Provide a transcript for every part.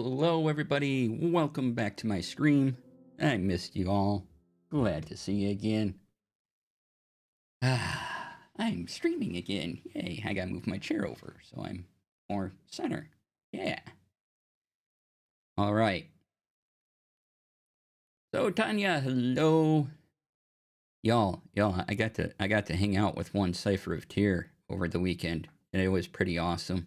Hello, everybody. Welcome back to my stream. I missed you all. Glad to see you again. I'm streaming again. Yay, I gotta move my chair over so I'm more center. Yeah. All right. So Tanya, hello. Y'all, I got to hang out with one Cipher of Tear over the weekend, and it was pretty awesome.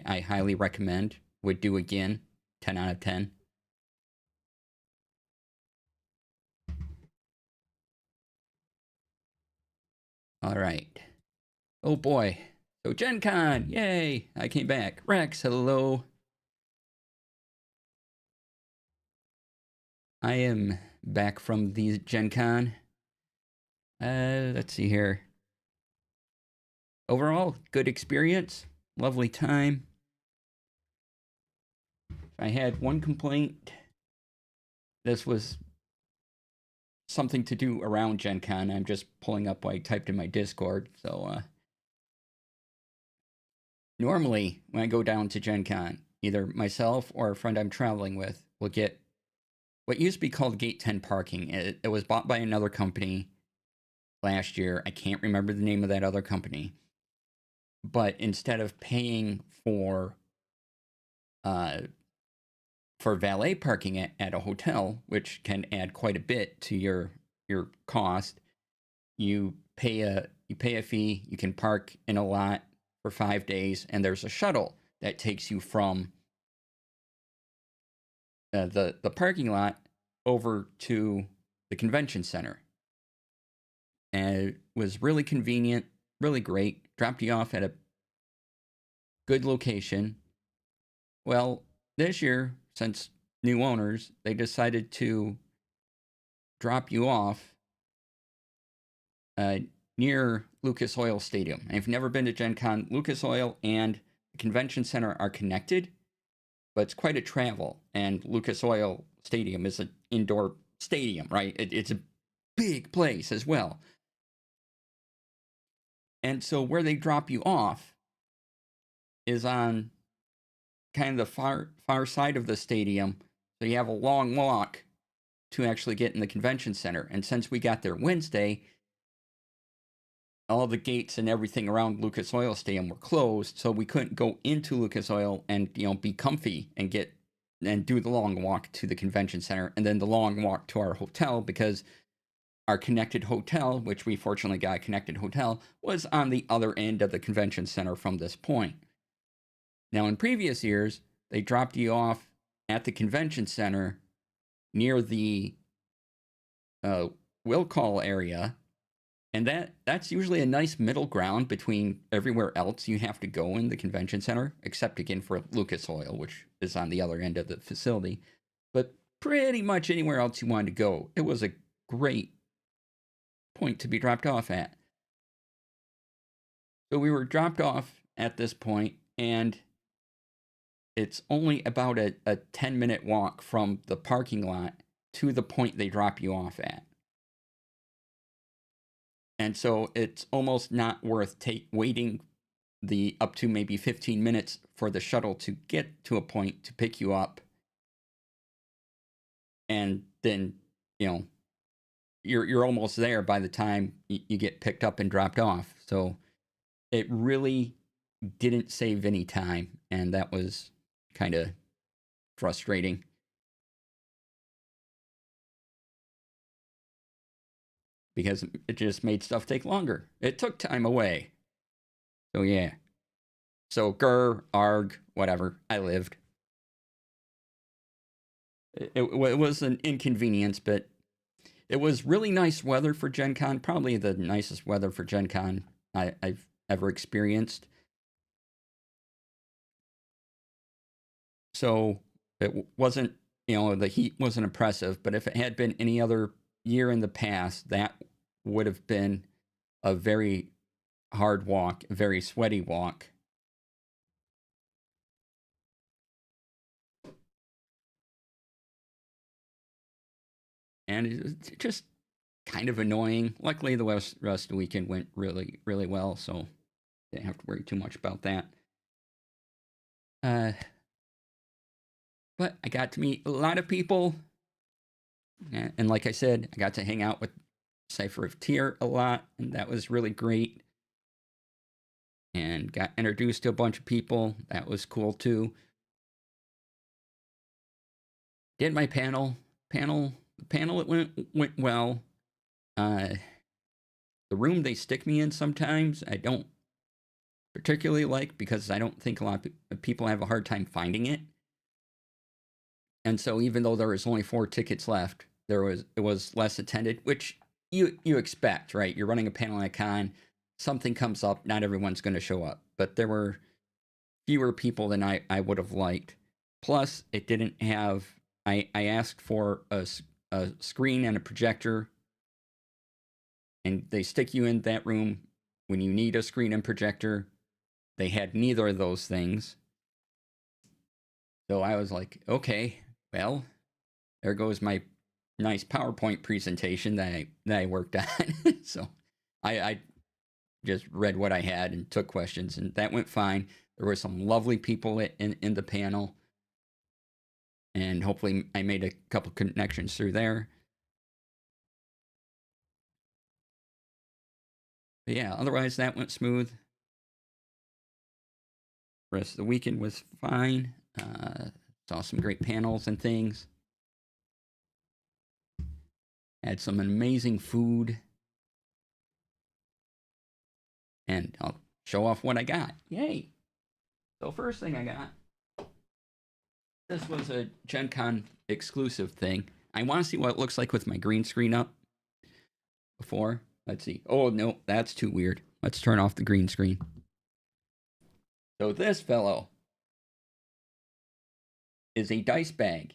I highly recommend. Would do again. 10 out of 10. All right. Oh boy. So Gen Con, yay! I came back. Rex, hello. I am back from the Gen Con. Let's see here. Overall, good experience. Lovely time. I had one complaint. This was something to do around Gen Con. I'm just pulling up what I typed in my Discord. So, normally, when I go down to Gen Con, either myself or a friend I'm traveling with will get what used to be called Gate 10 parking. It was bought by another company last year. I can't remember the name of that other company. But instead of paying for valet parking at a hotel, which can add quite a bit to your cost, you pay a fee. You can park in a lot for 5 days, and there's a shuttle that takes you from the parking lot over to the convention center. And it was really convenient, really great. Dropped you off at a good location. Well, this year, since new owners, they decided to drop you off near Lucas Oil Stadium. And if you've never been to Gen Con, Lucas Oil and the convention center are connected, but it's quite a travel. And Lucas Oil Stadium is an indoor stadium, right? It's a big place as well. And so where they drop you off is on kind of the far side of the stadium. So you have a long walk to actually get in the convention center. And since we got there Wednesday, all the gates and everything around Lucas Oil Stadium were closed, so we couldn't go into Lucas Oil and be comfy and do the long walk to the convention center, and then the long walk to our hotel, because our connected hotel, which we fortunately got a connected hotel, was on the other end of the convention center from this point. Now, in previous years, they dropped you off at the convention center near the will call area, and that's usually a nice middle ground between everywhere else you have to go in the convention center, except again for Lucas Oil, which is on the other end of the facility. But pretty much anywhere else you wanted to go, it was a great point to be dropped off at. So we were dropped off at this point, and it's only about a 10-minute walk from the parking lot to the point they drop you off at. And so it's almost not worth waiting the up to maybe 15 minutes for the shuttle to get to a point to pick you up. And then, you're almost there by the time you get picked up and dropped off. So it really didn't save any time, and that was kind of frustrating. Because it just made stuff take longer. It took time away. So yeah. So arg, whatever. I lived. It was an inconvenience, but it was really nice weather for Gen Con. Probably the nicest weather for Gen Con I've ever experienced. So it wasn't, the heat wasn't oppressive, but if it had been any other year in the past, that would have been a very hard walk, a very sweaty walk. And it's just kind of annoying. Luckily, the rest of the weekend went really, really well, so didn't have to worry too much about that. But I got to meet a lot of people. And like I said, I got to hang out with Cypher of Tyr a lot, and that was really great. And got introduced to a bunch of people. That was cool too. Did my panel, it went well. The room they stick me in sometimes, I don't particularly like because I don't think a lot of people have a hard time finding it. And so even though there was only 4 tickets left, it was less attended, which you expect, right? You're running a panel at a con, something comes up, not everyone's going to show up, but there were fewer people than I would have liked. Plus, it didn't have. I asked for a screen and a projector, and they stick you in that room when you need a screen and projector. They had neither of those things. So I was like, okay, well, there goes my nice PowerPoint presentation that I worked on. So I just read what I had and took questions, and that went fine. There were some lovely people in the panel, and hopefully I made a couple connections through there. But yeah, otherwise that went smooth. The rest of the weekend was fine. Saw some great panels and things. Had some amazing food. And I'll show off what I got. Yay! So first thing I got, this was a Gen Con exclusive thing. I want to see what it looks like with my green screen up before. Let's see. Oh, no, that's too weird. Let's turn off the green screen. So this fellow is a dice bag.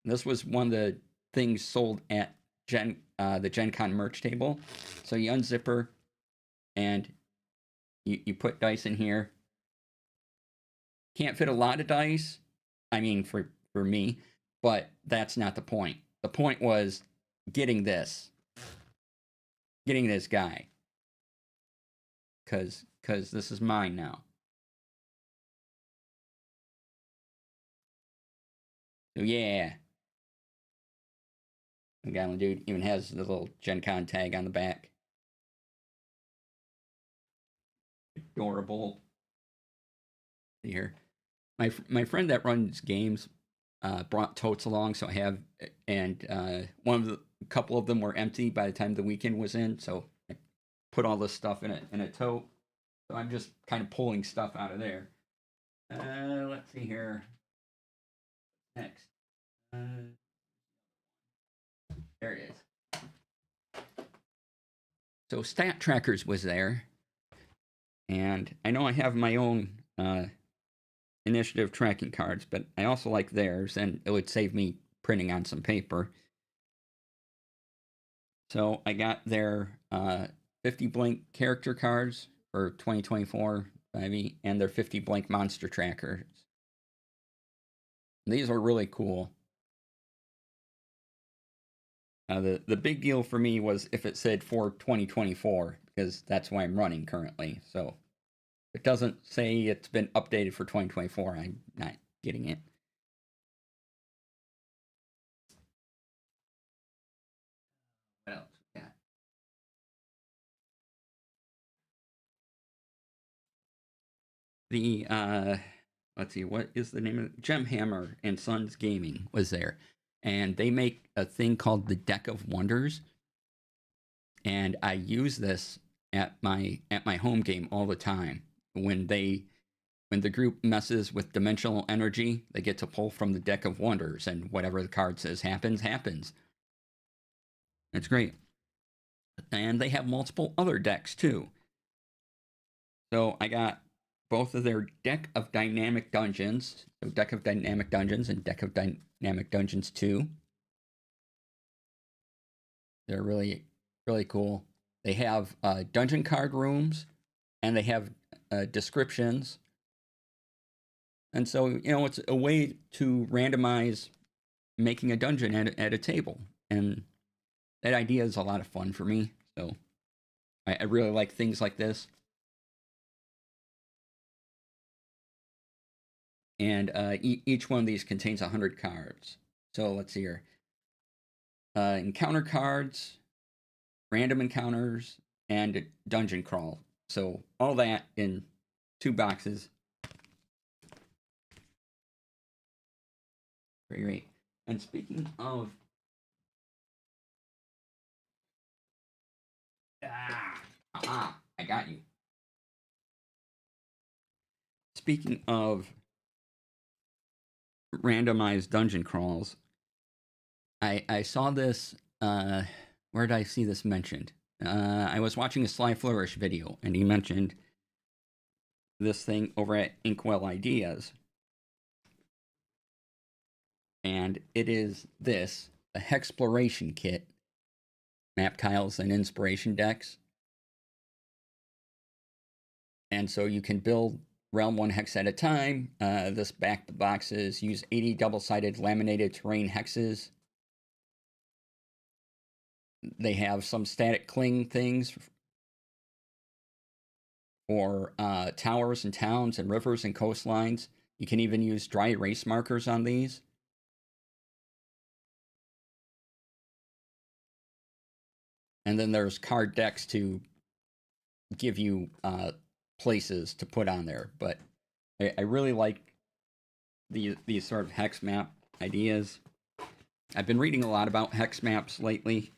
This was one of the things sold at the Gen Con merch table. So you unzip her and you put dice in here. Can't fit a lot of dice. I mean, for me, but that's not the point. The point was getting this guy, because this is mine now. So yeah, the Goblin Dude even has the little Gen Con tag on the back. Adorable. Here, my friend that runs games brought totes along, so I have, and a couple of them were empty by the time the weekend was in, so I put all this stuff in a tote. So I'm just kind of pulling stuff out of there. Let's see here. Next. There it is. So Stat Trackers was there. And I know I have my own initiative tracking cards, but I also like theirs, and it would save me printing on some paper. So I got their 50 blank character cards for 2024, and their 50 blank monster trackers. These are really cool. The big deal for me was if it said for 2024, because that's why I'm running currently. So if it doesn't say it's been updated for 2024, I'm not getting it. What else we got? The let's see, what is the name of it? Gemhammer and Sons Gaming was there, and they make a thing called the Deck of Wonders, and I use this at my home game all the time. When the group messes with dimensional energy, they get to pull from the Deck of Wonders, and whatever the card says happens. It's great. And they have multiple other decks too. So I got both of their Deck of Dynamic Dungeons, so Deck of Dynamic Dungeons and Deck of Dynamic Dungeons 2. They're really, really cool. They have dungeon card rooms, and they have descriptions. And so, it's a way to randomize making a dungeon at a table. And that idea is a lot of fun for me. So I really like things like this. And each one of these contains 100 cards. So let's see here. Encounter cards, random encounters, and dungeon crawl. So all that in 2 boxes. Great. And speaking of... I got you. Speaking of randomized dungeon crawls, I saw this. Where did I see this mentioned? I was watching a Sly Flourish video, and he mentioned this thing over at Inkwell Ideas. And it is this, a Hexploration Kit, map tiles and inspiration decks. And so you can build Realm 1 hex at a time. This back boxes use 80 double-sided laminated terrain hexes. They have some static cling things for towers and towns and rivers and coastlines. You can even use dry erase markers on these. And then there's card decks to give you places to put on there. But I really like these sort of hex map ideas. I've been reading a lot about hex maps lately.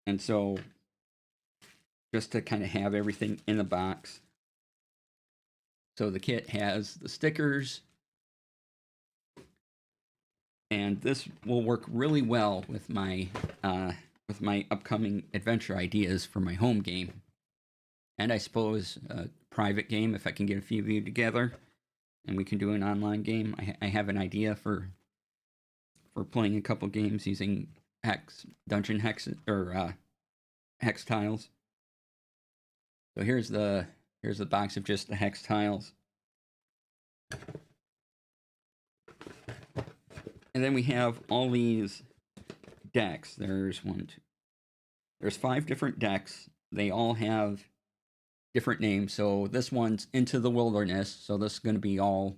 And so just to kind of have everything in the box. So the kit has the stickers. And this will work really well with my upcoming adventure ideas for my home game. And I suppose a private game if I can get a few of you together and we can do an online game. I have an idea for playing a couple games using dungeon hex or hex tiles. So here's the box of just the hex tiles. And then we have all these decks. There's 5 different decks. They all have different names. So this one's Into the Wilderness. So this is going to be all,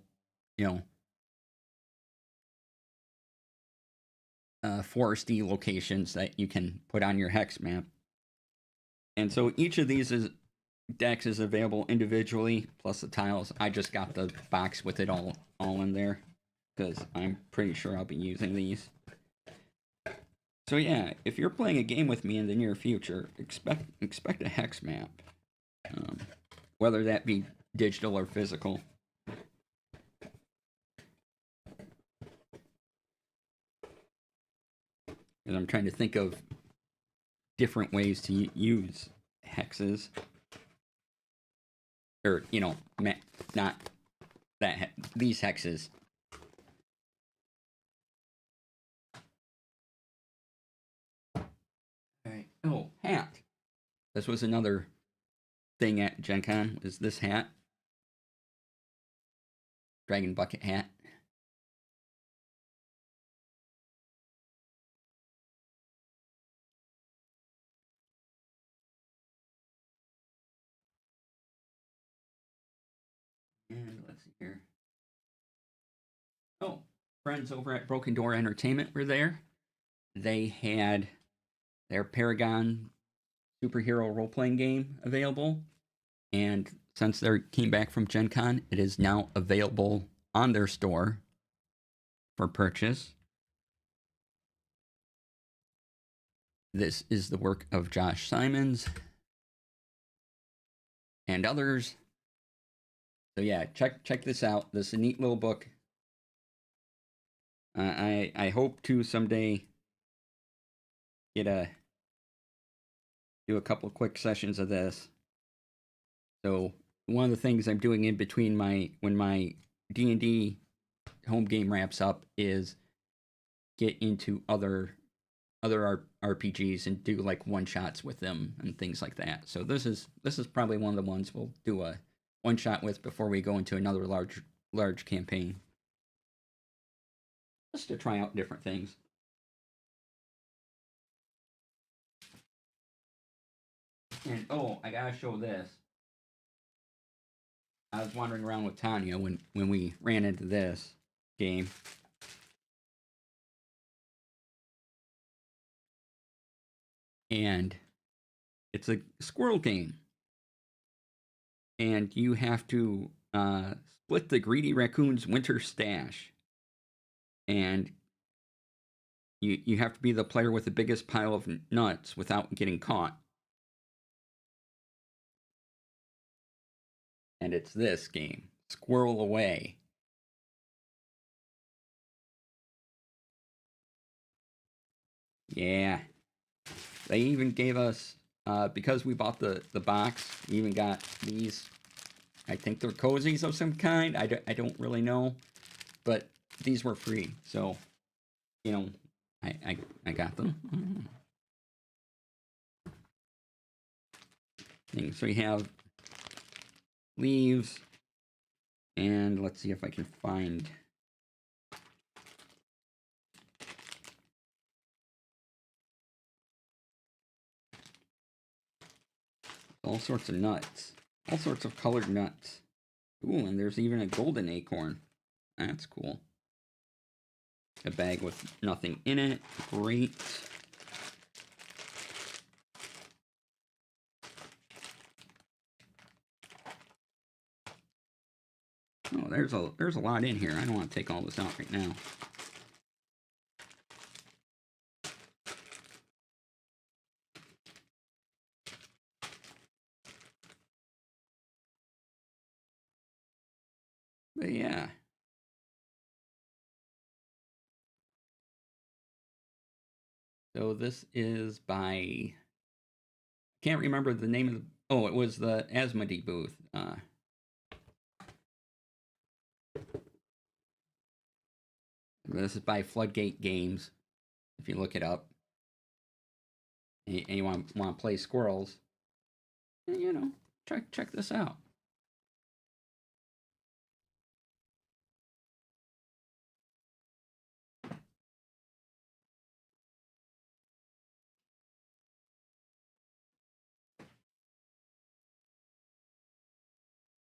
foresty locations that you can put on your hex map. And so each of these decks is available individually, plus the tiles. I just got the box with it all in there because I'm pretty sure I'll be using these. So yeah, if you're playing a game with me in the near future, expect a hex map, whether that be digital or physical. And I'm trying to think of different ways to use hexes, or not that these hexes. Oh, hat. This was another thing at Gen Con, is this hat. Dragon bucket hat. And let's see here. Oh, friends over at Broken Door Entertainment were there. They had their Paragon superhero role-playing game available. And since they came back from Gen Con, it is now available on their store for purchase. This is the work of Josh Simons and others. So yeah, check this out. This is a neat little book. I hope to someday do a couple quick sessions of this. So one of the things I'm doing in between when my D&D home game wraps up is get into other RPGs and do like one shots with them and things like that. So this is probably one of the ones we'll do a one shot with before we go into another large campaign. Just to try out different things. And I gotta show this. I was wandering around with Tanya when we ran into this game. And it's a squirrel game. And you have to split the greedy raccoon's winter stash. And you have to be the player with the biggest pile of nuts without getting caught. And it's this game, Squirrel Away. Yeah. They even gave us, because we bought the box, we even got these, I think they're cozies of some kind. I don't really know. But these were free. So, you know, I got them. So we have leaves. And let's see if I can find... all sorts of nuts. All sorts of colored nuts. Ooh, and there's even a golden acorn. That's cool. A bag with nothing in it. Great. Oh, there's a lot in here. I don't want to take all this out right now. But yeah. So this is by... can't remember the name of the... oh, it was the Asmodee booth. This is by Floodgate Games. If you look it up, and you want to play squirrels, you know, check this out.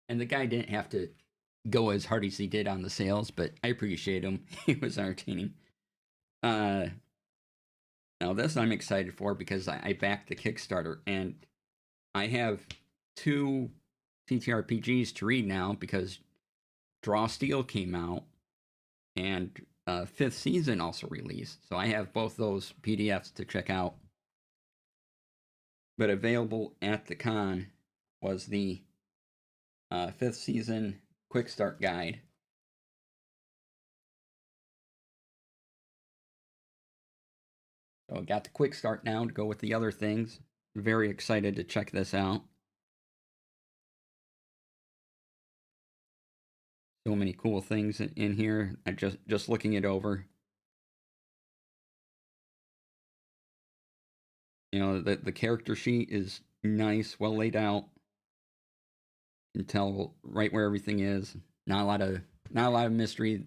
And the guy didn't have to go as hard as he did on the sales, but I appreciate him. He was entertaining. Now this I'm excited for because I backed the Kickstarter, and I have 2 TTRPGs to read now because Draw Steel came out, and 5th Season also released. So I have both those PDFs to check out. But available at the con was the 5th Season Quick Start Guide. So I got the quick start now to go with the other things. Very excited to check this out. So many cool things in here. I just looking it over. You know, the character sheet is nice, well laid out. You can tell right where everything is. Not a lot of mystery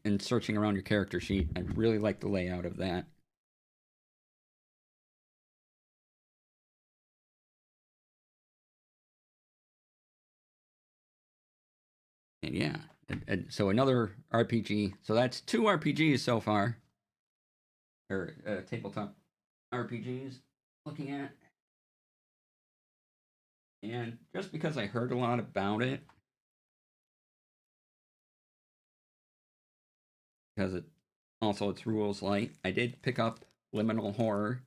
in searching around your character sheet. I really like the layout of that. And yeah, so another RPG. So that's 2 RPGs so far, or tabletop RPGs. Looking at, and just because I heard a lot about it, because it also its rules light, I did pick up Liminal Horror.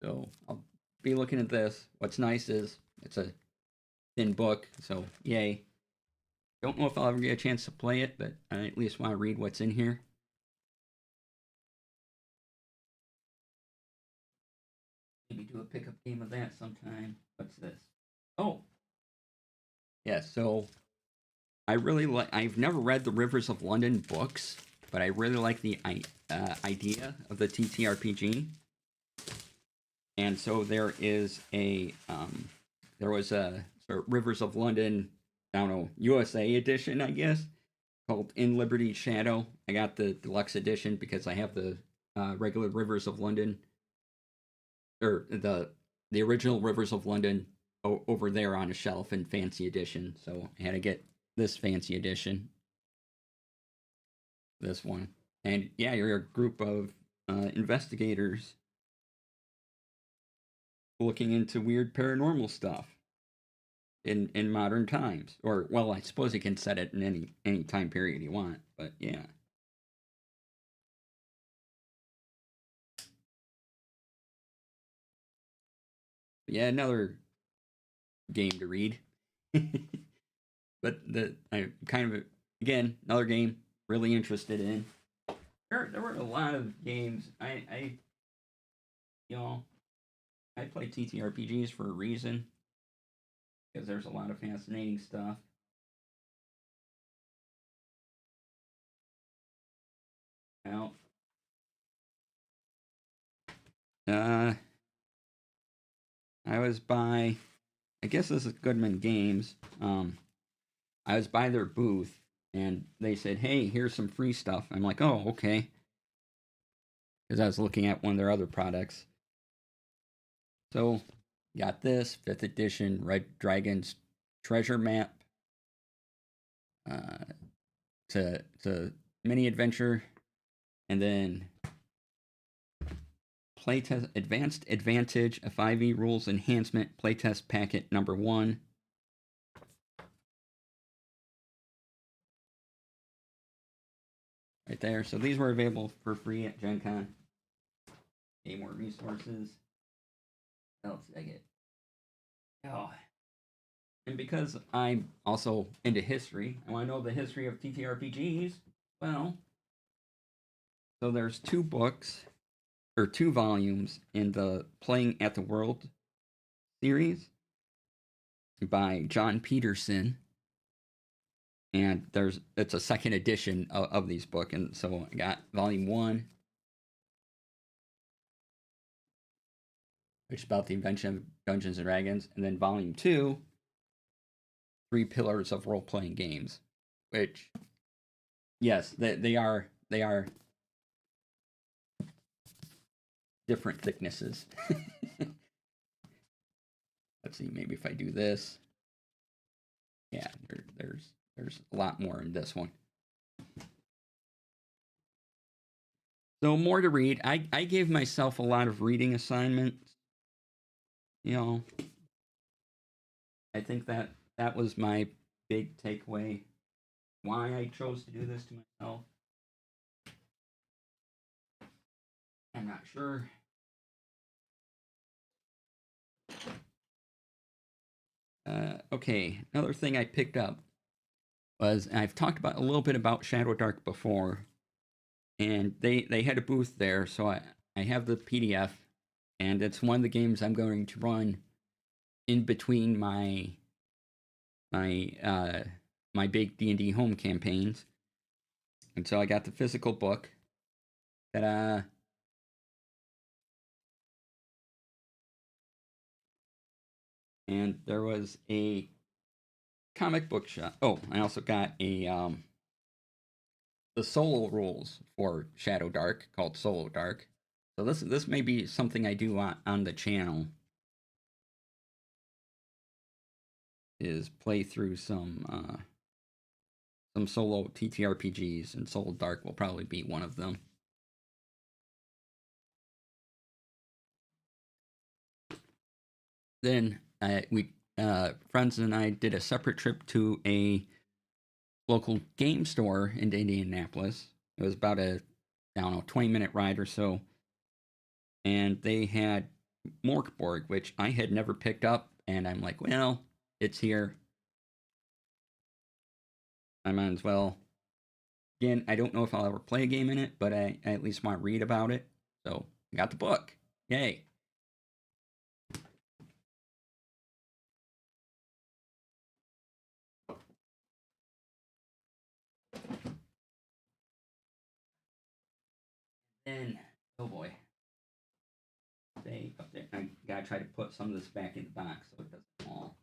So I'll be looking at this. What's nice is it's a thin book, so yay. Don't know if I'll ever get a chance to play it, but I at least want to read what's in here. Maybe do a pickup game of that sometime. What's this? Oh, yeah. So I really like. I've never read the Rivers of London books, but I really like the idea of the TTRPG. And so there is there was a sort of Rivers of London, I don't know, USA edition, I guess, called In Liberty's Shadow. I got the deluxe edition because I have the regular Rivers of London or the original Rivers of London over there on a shelf in fancy edition. So I had to get this fancy edition, this one. And yeah, you're a group of investigators looking into weird paranormal stuff in modern times. Or well, I suppose you can set it in any time period you want. But yeah. Yeah, another game to read. But I kind of again another game really interested in. There were a lot of games. You know I play TTRPGs for a reason because there's a lot of fascinating stuff. Now, uh, I was by I guess this is Goodman Games. I was by their booth and they said, "Hey, here's some free stuff." I'm like, "Oh, okay," because I was looking at one of their other products. So, got this 5th edition Red Dragon's treasure map. Uh, to mini adventure, and then playtest advanced advantage a 5e rules enhancement playtest packet number 1. Right there. So these were available for free at Gen Con. Any more resources? What else did I get? Oh. And because I'm also into history, I want to know the history of TTRPGs. Well, so there's 2 books or 2 volumes in the Playing at the World series by John Peterson, and it's a second edition of these books, and so I got volume 1, which is about the invention of Dungeons and Dragons, and then volume 2, 3 pillars of role-playing games, which yes, they are different thicknesses. Let's see, maybe if I do this, yeah, there's a lot more in this one. So more to read. I gave myself a lot of reading assignments. You know, I think that was my big takeaway. Why I chose to do this to myself, I'm not sure. Okay, another thing I picked up was I've talked about a little bit about Shadow Dark before, and they had a booth there, so I have the PDF, and it's one of the games I'm going to run in between my my big D&D home campaigns. And so I got the physical book. Ta-da! And there was a comic book shop. Oh, I also got the solo rules for Shadow Dark called Solo Dark. So this may be something I do on the channel. Is play through some solo TTRPGs, and Solo Dark will probably be one of them. Then we friends and I did a separate trip to a local game store in Indianapolis. It was about a 20-minute ride or so, and they had Morkborg, which I had never picked up, and I'm like, well, it's here. I might as well. Again, I don't know if I'll ever play a game in it, but I at least want to read about it. So I got the book. Yay. Then, oh boy. Stay up there. I gotta try to put some of this back in the box so it doesn't fall.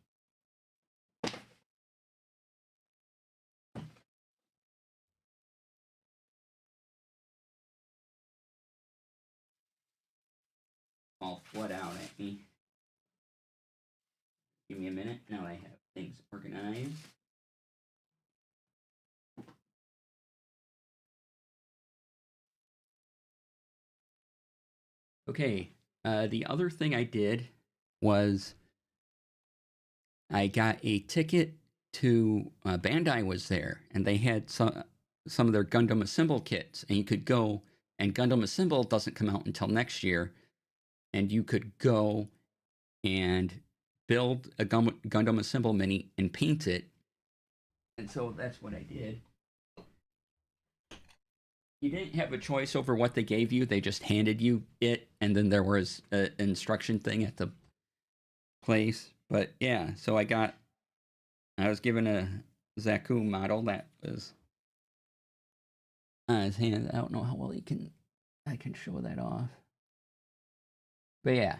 All flood out at me. Give me a minute. Now I have things organized. Okay. The other thing I did was I got a ticket to Bandai was there, and they had some of their Gundam Assemble kits, and you could go. And Gundam Assemble doesn't come out until next year, and you could go and build a Gundam Assemble mini and paint it. And so that's what I did. You didn't have a choice over what they gave you; they just handed you it, and then there was an instruction thing at the place. But yeah, so I was given a Zaku model that was on his hand. I don't know how well I can show that off. But yeah,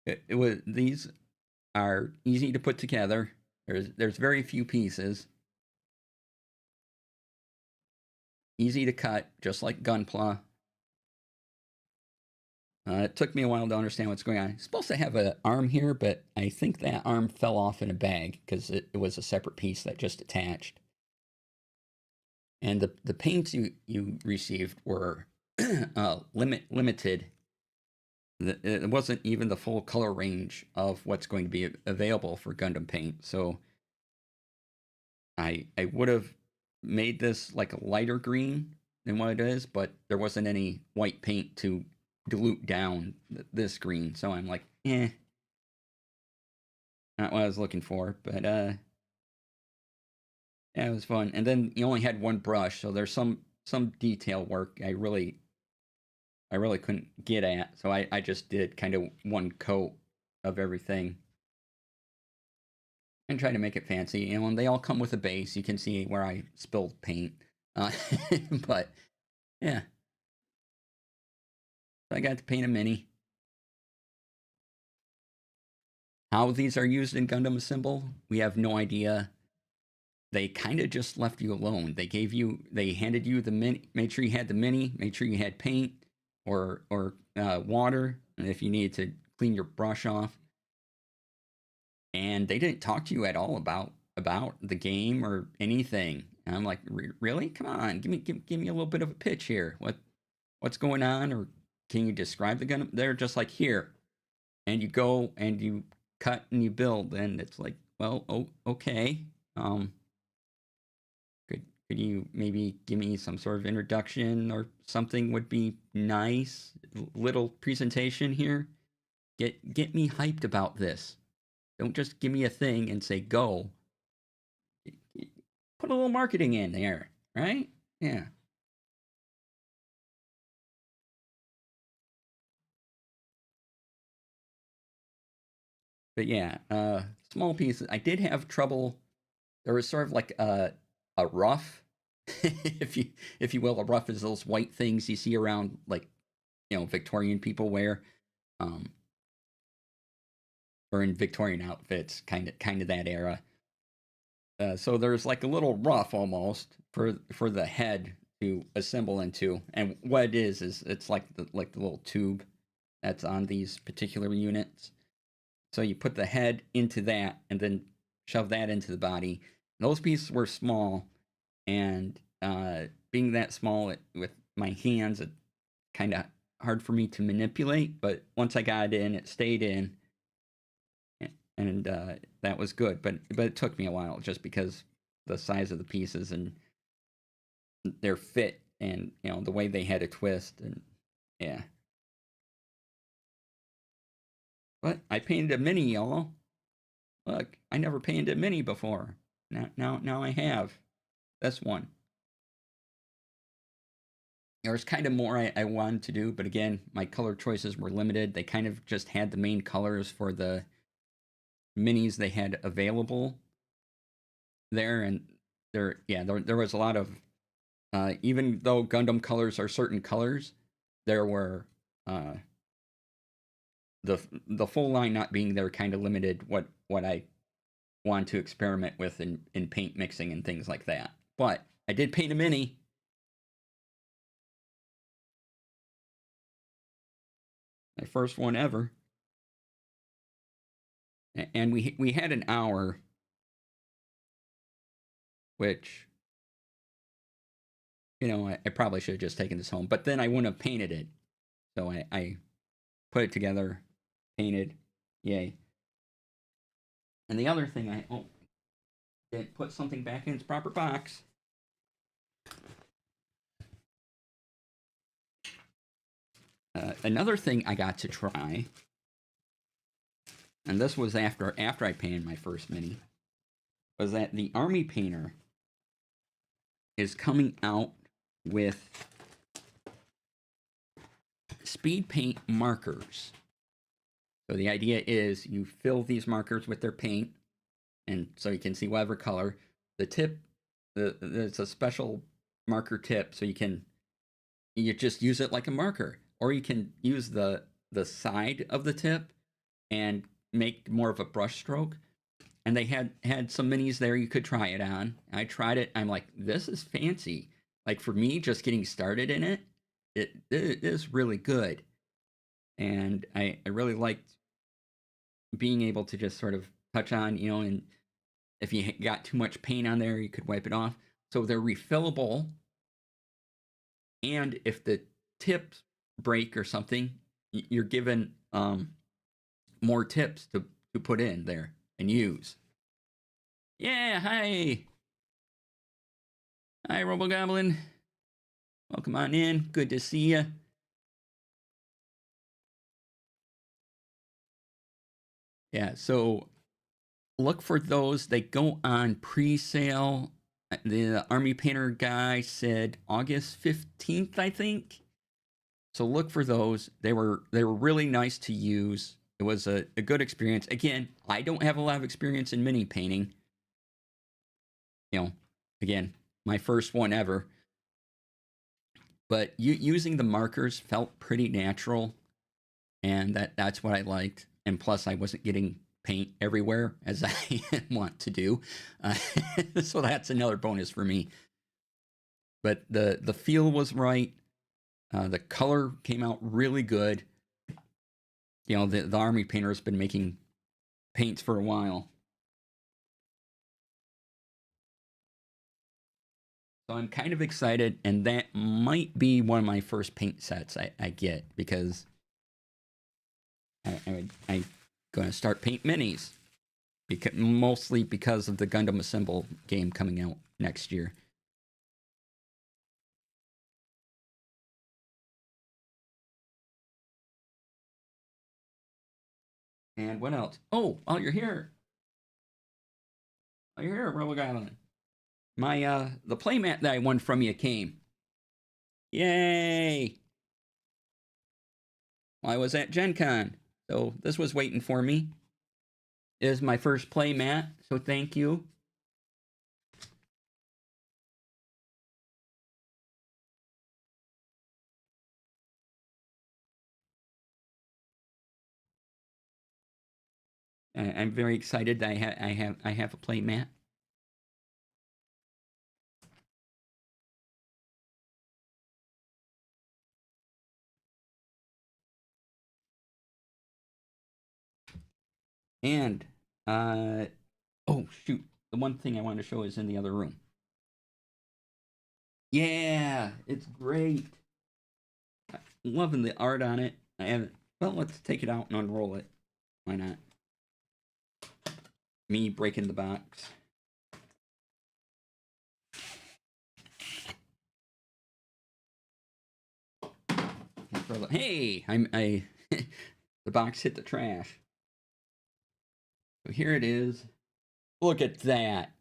it was. These are easy to put together. There's very few pieces. Easy to cut, just like Gunpla. It took me a while to understand what's going on. It's supposed to have an arm here, but I think that arm fell off in a bag because it was a separate piece that just attached. And the paints you received were limited. It wasn't even the full color range of what's going to be available for Gundam paint. So I would have made this like a lighter green than what it is, but there wasn't any white paint to dilute down this green. So I'm like, not what I was looking for. But yeah, it was fun. And then you only had one brush, so there's some detail work I really couldn't get at. So I just did kind of one coat of everything and try to make it fancy. And when they all come with a base, you can see where I spilled paint. But yeah, I got to paint a mini. How these are used in Gundam Assemble, we have no idea. They kind of just left you alone. They handed you the mini, made sure you had the mini, made sure you had paint or water, and if you needed to clean your brush off. And they didn't talk to you at all about the game or anything. And I'm like, really? Come on, give me a little bit of a pitch here. What's going on, or can you describe the gun? They're just like, here, and you go and you cut and you build, and it's like, well, okay. Could you maybe give me some sort of introduction or something would be nice? Little presentation here. Get me hyped about this. Don't just give me a thing and say go. Put a little marketing in there, right? Yeah. But yeah, small pieces. I did have trouble. There was sort of like a ruff, if you will. A ruff is those white things you see around, like, Victorian people wear, um, or in Victorian outfits, kind of that era. So there's like a little ruff almost for the head to assemble into, and what it is it's like the little tube that's on these particular units. So you put the head into that, and then shove that into the body. Those pieces were small, and being that small with my hands, it kind of hard for me to manipulate. But once I got it in, it stayed in, and that was good. But it took me a while just because the size of the pieces and their fit, and the way they had a twist, and yeah. But I painted a mini, y'all. Look, I never painted a mini before. Now I have. That's one. There was kind of more I wanted to do, but again, my color choices were limited. They kind of just had the main colors for the minis they had available there, and there was a lot of, even though Gundam colors are certain colors, there were the full line not being there kind of limited what I wanted to experiment with in paint mixing and things like that. But I did paint a mini. My first one ever. And we had an hour, which, I probably should have just taken this home, but then I wouldn't have painted it. So I put it together, painted, yay. And the other thing didn't put something back in its proper box. Another thing I got to try, and this was after I painted my first mini, was that the Army Painter is coming out with speed paint markers. So the idea is you fill these markers with their paint, and so you can see whatever color. The tip, there's a special marker tip, so you just use it like a marker, or you can use the side of the tip and make more of a brush stroke. And they had some minis there you could try it on. I tried it. I'm like, this is fancy. Like for me, just getting started in it, it is really good. And I really liked being able to just sort of touch on, and if you got too much paint on there, you could wipe it off. So they're refillable. And if the tips break or something, you're given more tips to put in there and use. Yeah, hi. Hi, RoboGoblin. Welcome on in. Good to see you. Yeah, so look for those. They go on pre-sale. The Army Painter guy said August 15th, I think. So look for those. They were really nice to use. It was a good experience. Again, I don't have a lot of experience in mini painting. Again, my first one ever. But using the markers felt pretty natural, and that's what I liked. And plus, I wasn't getting paint everywhere as I want to do, so that's another bonus for me. But the feel was right. The color came out really good. The Army Painter has been making paints for a while. So I'm kind of excited, and that might be one of my first paint sets I get, because I'm going to start paint minis, mostly because of the Gundam Assemble game coming out next year. And what else? Oh, you're here. Oh, you're here, RoboGoblin. My the playmat that I won from you came. Yay! Well, I was at Gen Con, so this was waiting for me. It is my first playmat, so thank you. I'm very excited that I have a playmat. And oh shoot, the one thing I wanted to show is in the other room. Yeah, it's great. I'm loving the art on it. I haven't. Well, let's take it out and unroll it. Why not? Me breaking the box. Hey, I the box hit the trash. So here it is. Look at that.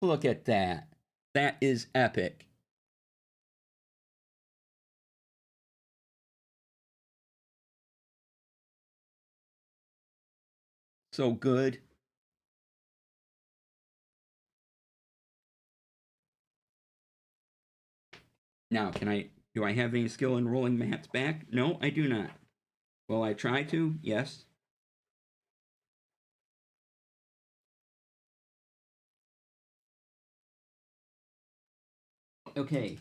Look at that. That is epic. So good. Now, do I have any skill in rolling mats back? No, I do not. Will I try to? Yes. Okay.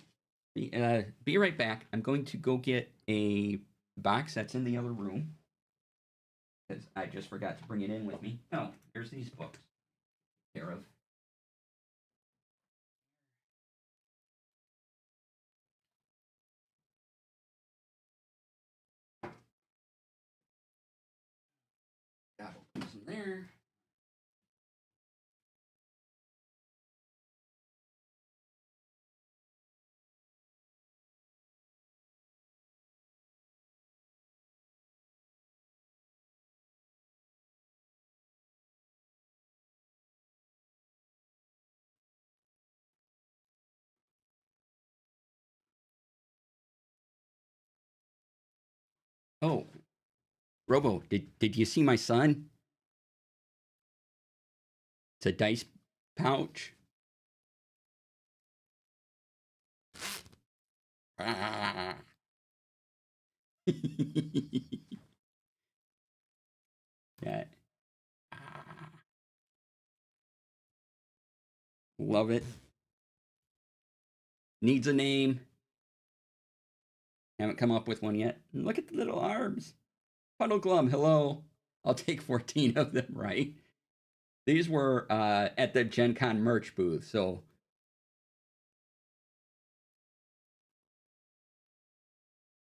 Be right back. I'm going to go get a box that's in the other room because I just forgot to bring it in with me. Oh, here's these books. Care of. Got those in there. Oh, Robo, did you see my son? It's a dice pouch. Ah. Yeah. Ah. Love it. Needs a name. Haven't come up with one yet. Look at the little arms. Puddle Glum, hello. I'll take 14 of them, right? These were at the Gen Con merch booth, so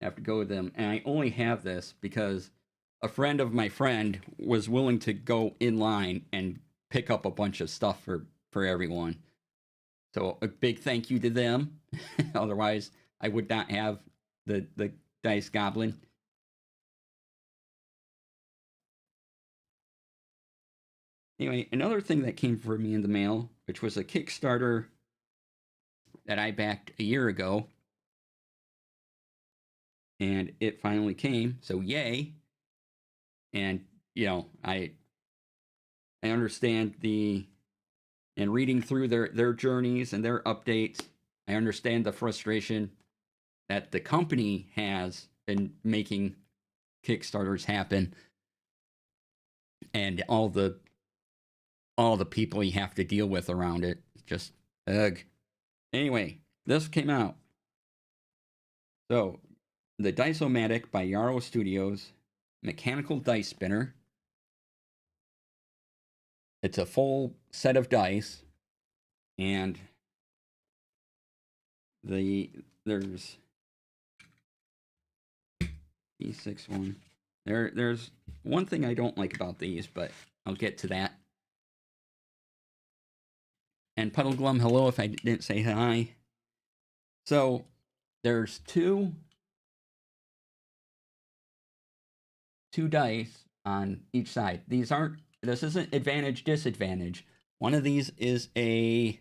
I have to go with them. And I only have this because a friend of my friend was willing to go in line and pick up a bunch of stuff for everyone. So a big thank you to them. Otherwise, I would not have the Dice Goblin. Anyway, another thing that came for me in the mail, which was a Kickstarter that I backed a year ago, and it finally came. So yay! And I understand and reading through their journeys and their updates, I understand the frustration that the company has in making Kickstarters happen, and all the people you have to deal with around it. Just ugh. Anyway, this came out. So, the Dice-O-Matic by Yarrow Studios, mechanical dice spinner. It's a full set of dice, and there's D6 one. There's one thing I don't like about these, but I'll get to that. And Puddle Glum, hello if I didn't say hi. So there's two dice on each side. This isn't advantage, disadvantage. One of these is a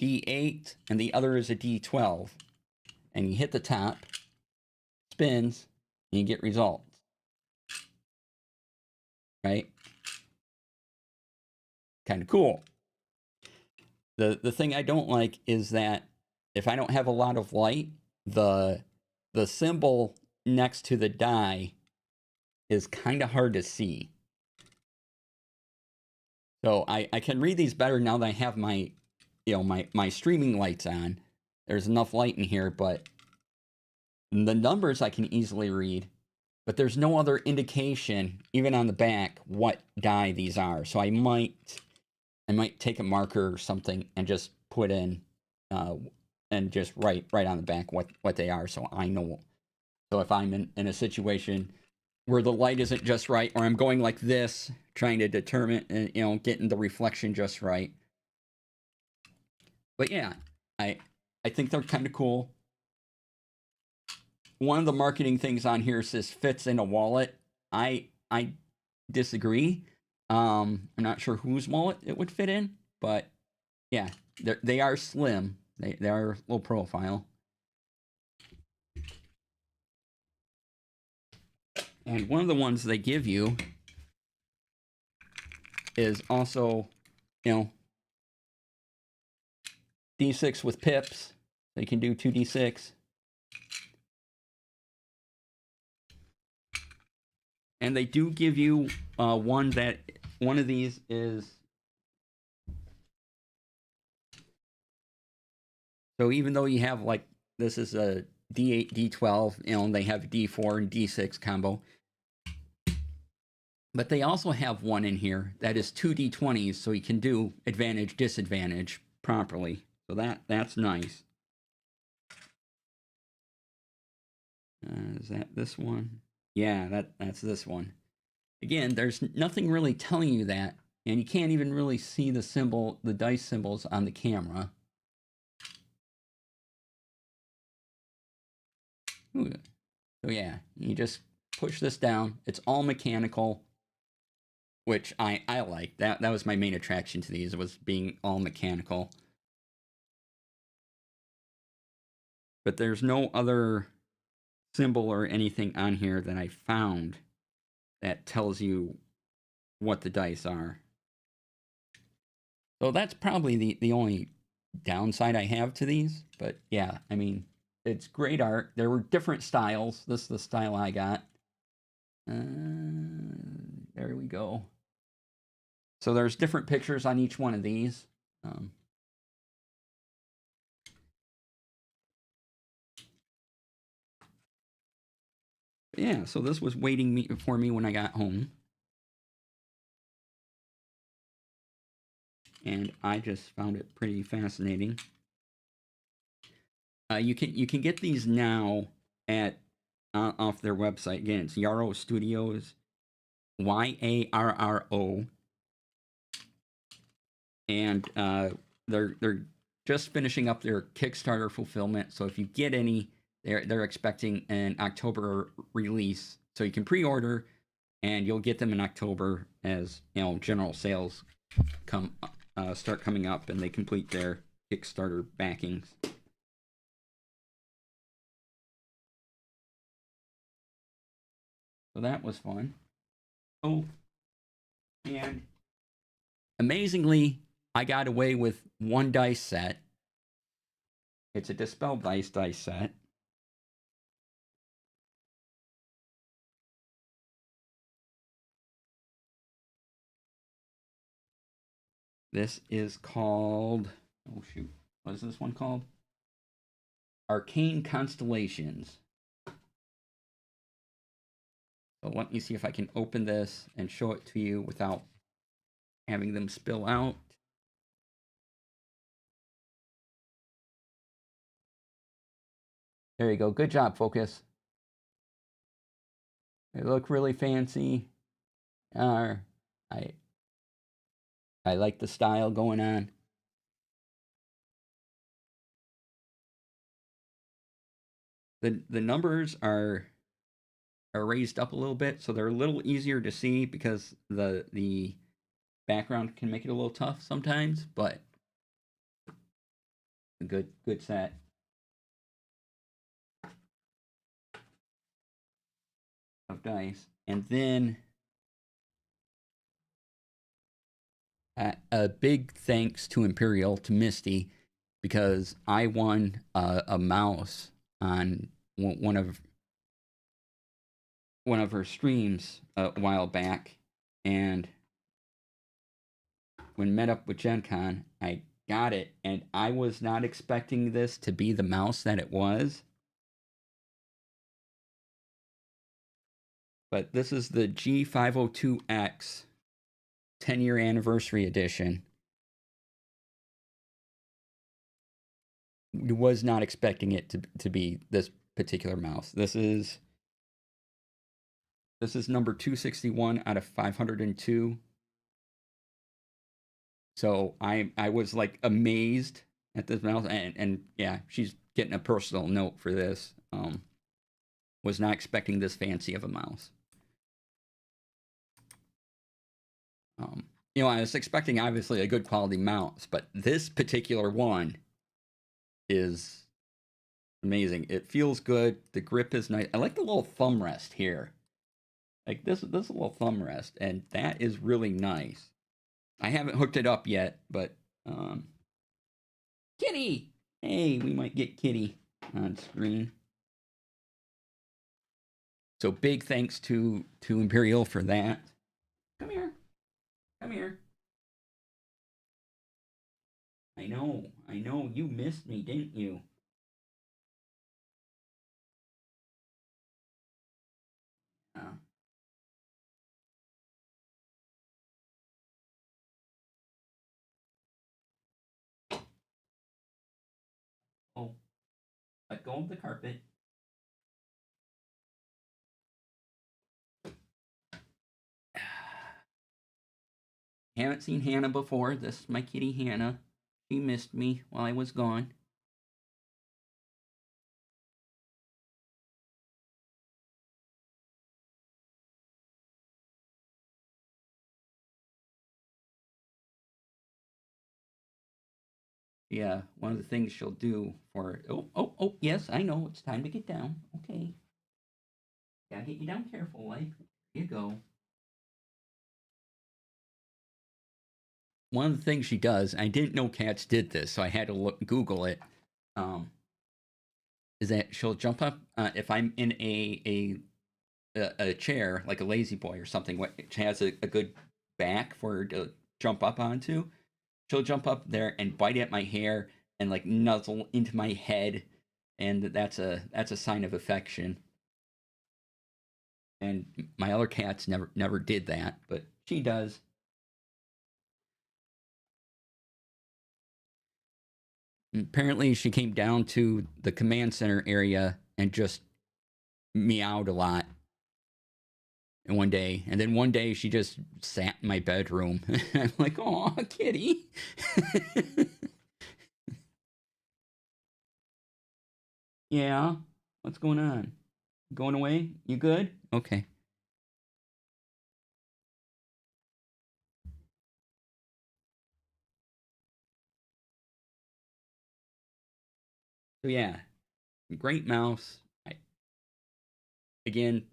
D8 and the other is a D12. And you hit the top, spins, and you get results. Right? Kind of cool. The thing I don't like is that if I don't have a lot of light, the symbol next to the die is kind of hard to see. So I can read these better now that I have my my streaming lights on. There's enough light in here, but the numbers I can easily read, but there's no other indication, even on the back, what die these are. So I might take a marker or something and just put in and just write on the back what they are, so I know. So if I'm in a situation where the light isn't just right, or I'm going like this, trying to determine and getting the reflection just right. But yeah, I think they're kind of cool. One of the marketing things on here says fits in a wallet. I disagree. I'm not sure whose wallet it would fit in, but yeah, they are slim. They are low profile. And one of the ones they give you is also, D6 with pips. So you can do 2D6. And they do give you one of these is. So even though you have this is a D8, D12, they have D4 and D6 combo. But they also have one in here that is 2D20s, so you can do advantage, disadvantage properly. So that's nice. Is that this one? Yeah, that's this one. Again, there's nothing really telling you that, and you can't even really see the dice symbols on the camera. Ooh. So yeah, you just push this down. It's all mechanical, which I like. That was my main attraction to these, was being all mechanical. But there's no other symbol or anything on here that I found that tells you what the dice are. So that's probably the only downside I have to these. But yeah, I mean, it's great art. There were different styles. This is the style I got. There we go. So there's different pictures on each one of these. Yeah, so this was waiting for me when I got home. And I just found it pretty fascinating. You can get these now at off their website. Again, it's Yarrow Studios, YARRO, and they're just finishing up their Kickstarter fulfillment. So if you get any, they're expecting an October release. So you can pre-order, and you'll get them in October as general sales start coming up, and they complete their Kickstarter backings. So that was fun. Oh, and amazingly, I got away with one dice set. It's a Dispel dice set. This is called, oh shoot, what is this one called? Arcane Constellations. So let me see if I can open this and show it to you without having them spill out. There you go. Good job, focus. They look really fancy. I like the style going on. The numbers are raised up a little bit, so they're a little easier to see because the background can make it a little tough sometimes, but a good set. Of dice. And then a big thanks to Imperial, to Misty, because I won a mouse on one of her streams a while back, and when met up with Gen Con, I got it, and I was not expecting this to be the mouse that it was. But this is the G502X 10-year anniversary edition. Was not expecting it to be this particular mouse. This is number 261 out of 502. So I was like amazed at this mouse, and yeah, she's getting a personal note for this. Was not expecting this fancy of a mouse. I was expecting obviously a good quality mouse, but this particular one is amazing. It feels good. The grip is nice. I like the little thumb rest here. Like this little thumb rest, and that is really nice. I haven't hooked it up yet, but Kitty! Hey, we might get Kitty on screen. So big thanks to Imperial for that. Come here. Come here. I know. You missed me, didn't you? go of the carpet. Haven't seen Hannah before. This is my kitty Hannah. She missed me while I was gone. Yeah, one of the things she'll do for oh, yes, I know, it's time to get down. Okay. Gotta get you down careful, like. Here you go. One of the things she does, I didn't know cats did this, so I had to Google it. Um, is that she'll jump up if I'm in a chair like a lazy boy or something, which has a good back for her to jump up onto. She'll jump up there and bite at my hair and like nuzzle into my head, and that's a sign of affection. And my other cats never did that, but she does. Apparently, she came down to the command center area and just meowed a lot. And one day, and then one day she just sat in my bedroom. I'm like, "Oh, kitty." Yeah. What's going on? Going away? You good? Okay. So yeah, great mouse. Again,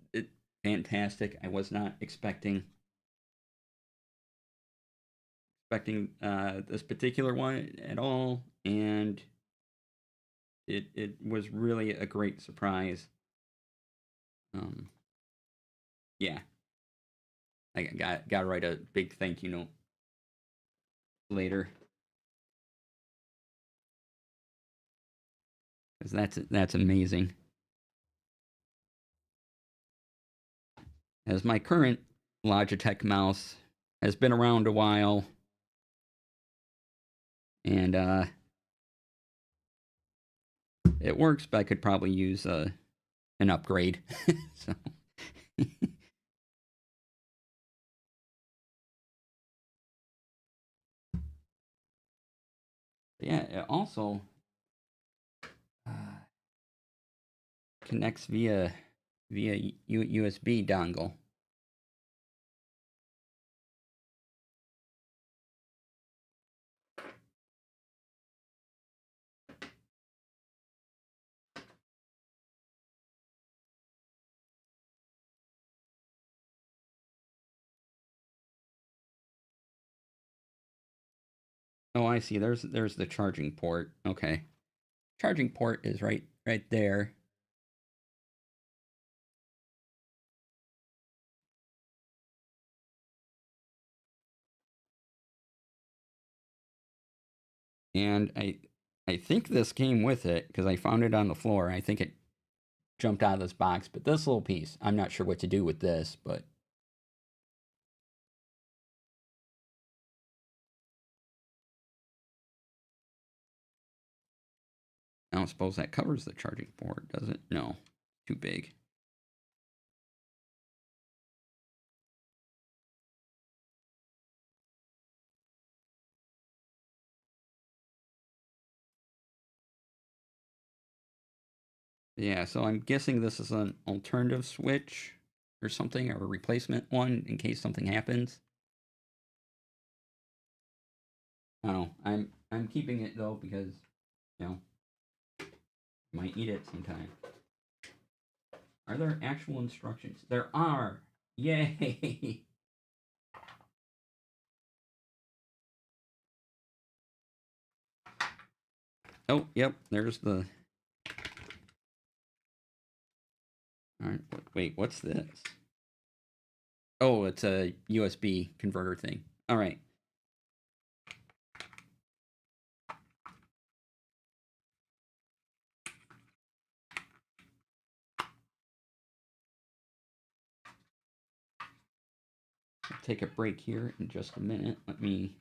fantastic. I was not expecting this particular one at all, and it was really a great surprise. Um, yeah, I got to write a big thank you note later because that's amazing. As my current Logitech mouse has been around a while, and it works, but I could probably use an upgrade. So yeah, it also uh, connects via USB dongle. Oh, I see. There's the charging port. Okay, charging port is right there. And I think this came with it because I found it on the floor. I think it jumped out of this box, but this little piece, I'm not sure what to do with this, but I don't suppose that covers the charging port, does it? No, too big. Yeah, so I'm guessing this is an alternative switch or something, or a replacement one in case something happens. I don't know. I'm keeping it though because you know I might need it sometime. Are there actual instructions? There are. Yay! Oh, yep. There's the. All right. Wait, what's this? Oh, it's a USB converter thing. All right. I'll take a break here in just a minute. Let me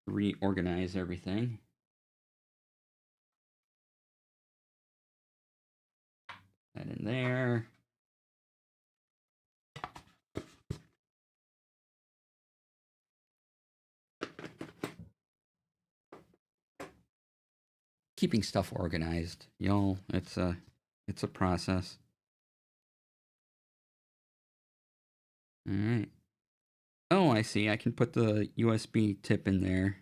reorganize everything. That in there. Keeping stuff organized, y'all. It's a process. All right. Oh, I see. I can put the USB tip in there.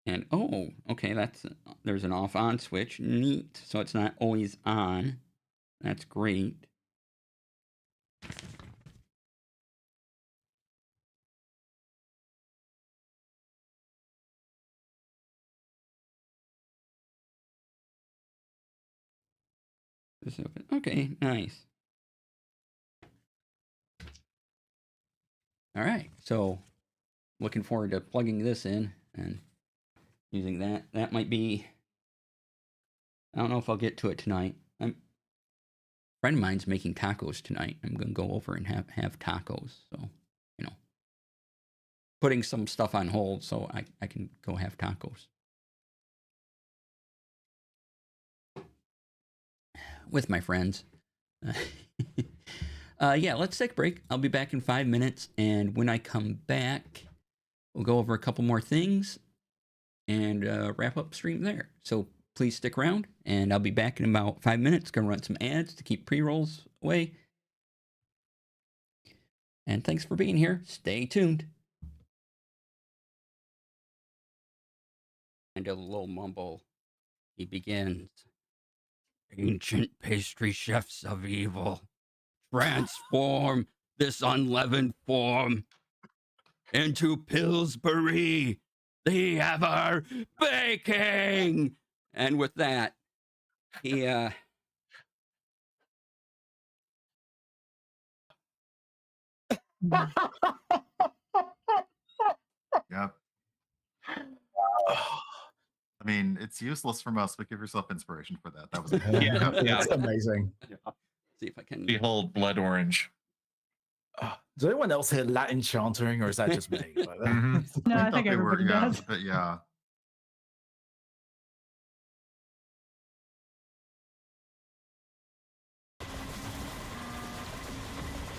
And oh, okay, there's an off on switch. Neat. So it's not always on. That's great. This open. Okay, nice. All right. So looking forward to plugging this in and using that. That might be, I don't know if I'll get to it tonight. A friend of mine's making tacos tonight. I'm going to go over and have tacos. So, you know, putting some stuff on hold so I can go have tacos. With my friends. Yeah, let's take a break. I'll be back in 5 minutes. And when I come back, we'll go over a couple more things and wrap up stream there. So please stick around, and I'll be back in about 5 minutes. Gonna run some ads to keep pre-rolls away. And thanks for being here. Stay tuned. And a little mumble. He begins. Ancient pastry chefs of evil, transform this unleavened form into Pillsbury, the ever baking. And with that, he Yep. I mean, it's useless from us, but give yourself inspiration for that. That was yeah, That's amazing. see if I can. Behold, blood orange. Does anyone else hear Latin chanting, or is that just me? Mhm. No, I thought think they were, everybody yeah, does. but yeah.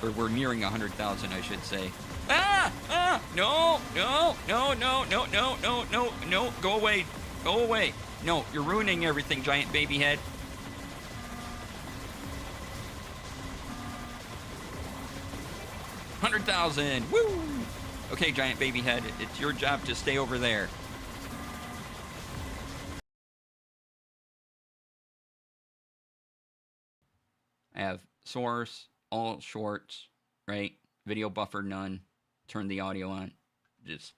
Or we're nearing 100,000, I should say. Ah! Ah! No! No! No! No! No! No! No! No! No! Go away! Go away! No! You're ruining everything, giant baby head. $100,000! Woo! Okay, giant baby head, it's your job to stay over there. I have source, all shorts, right? Video buffer none. Turn the audio on. Just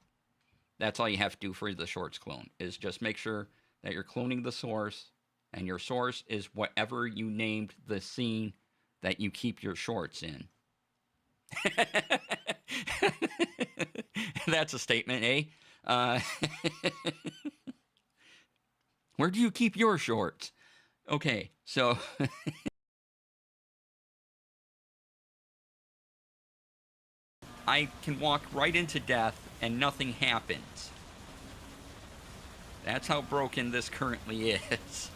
that's all you have to do for the shorts clone is just make sure that you're cloning the source, and your source is whatever you named the scene that you keep your shorts in. That's a statement, eh? Where do you keep your shorts? Okay, so I can walk right into death and nothing happens. That's how broken this currently is.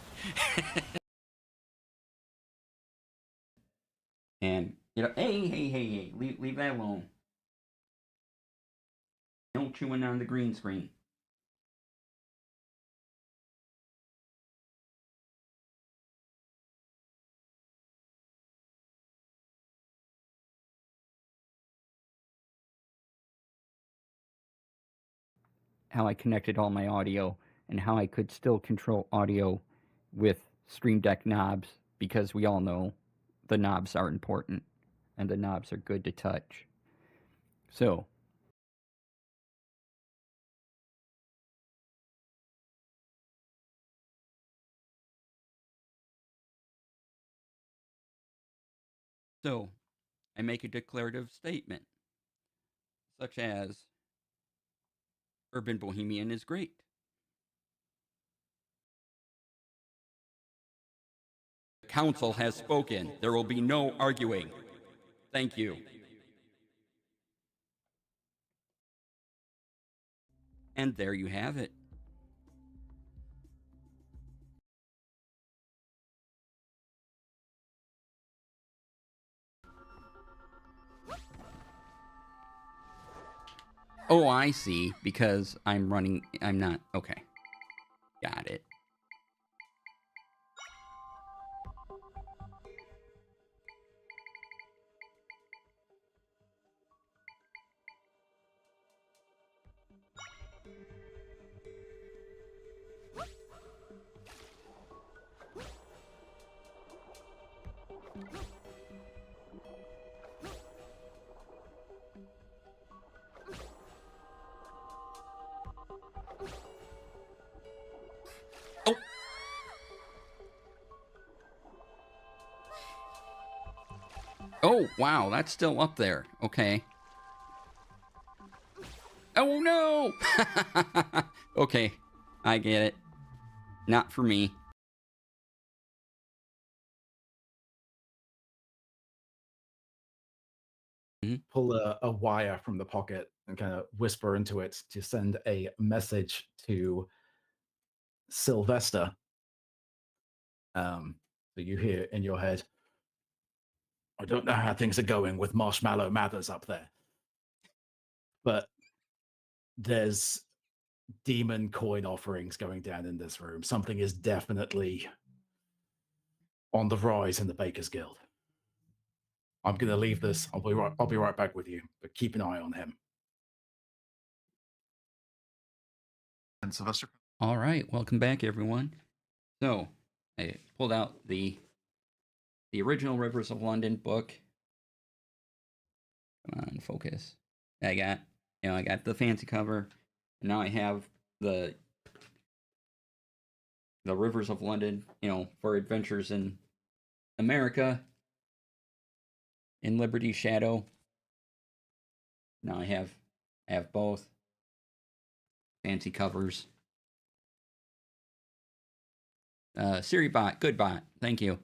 And, you know, hey, leave that alone. No chewing on the green screen. How I connected all my audio and how I could still control audio with Stream Deck knobs, because we all know the knobs are important and the knobs are good to touch. So, I make a declarative statement, such as Urban Bohemian is great. council has spoken. There will be no arguing. Thank you. And there you have it. Oh, I see. Because I'm not. Okay. Got it. Oh. Oh, wow, that's still up there. Okay. Oh, no! Okay, I get it. Not for me. Pull a wire from the pocket and kind of whisper into it to send a message to Sylvester. So you hear in your head, I don't know how things are going with Marshmallow Mathers up there, but there's demon coin offerings going down in this room. Something is definitely on the rise in the Bakers Guild. I'm going to leave this. I'll be right back with you, but keep an eye on him. And Sylvester. All right, welcome back, everyone. So, I pulled out the original Rivers of London book. Come on, focus. I got the fancy cover, and now I have the Rivers of London, for adventures in America, in Liberty Shadow. Now I have both fancy covers. Siri bot, good bot, thank you.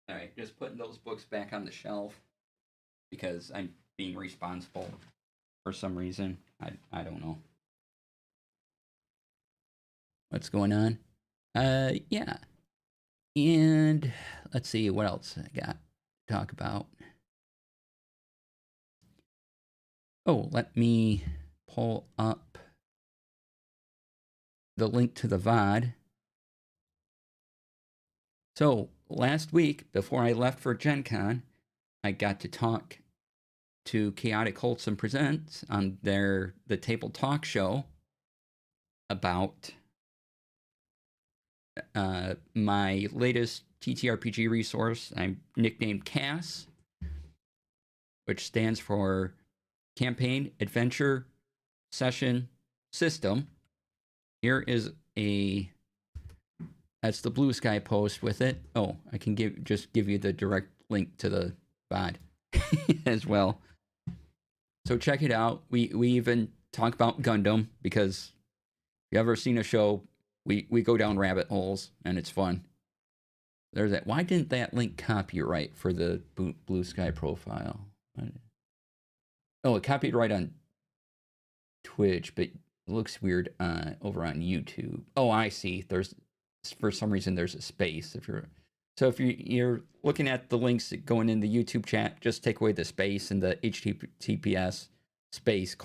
All right, just putting those books back on the shelf because I'm being responsible for some reason. I don't know what's going on. Yeah. And let's see what else I got to talk about. Oh, let me pull up the link to the VOD. So last week, before I left for Gen Con, I got to talk to Chaotic Wholesome Presents on the Table Talk show about my latest TTRPG resource. I nicknamed CAS, which stands for Campaign Adventure Session System. Here is that's the Blue Sky post with it. Oh, I can just give you the direct link to the VOD as well. So check it out. We even talk about Gundam because if you ever seen a show, we go down rabbit holes and it's fun. There's that. Why didn't that link copyright for the Blue Sky profile? Oh, it copied right on Twitch, but it looks weird over on YouTube. Oh, I see. For some reason there's a space if you're looking at the links going in the YouTube chat, just take away the space and the HTTPS space :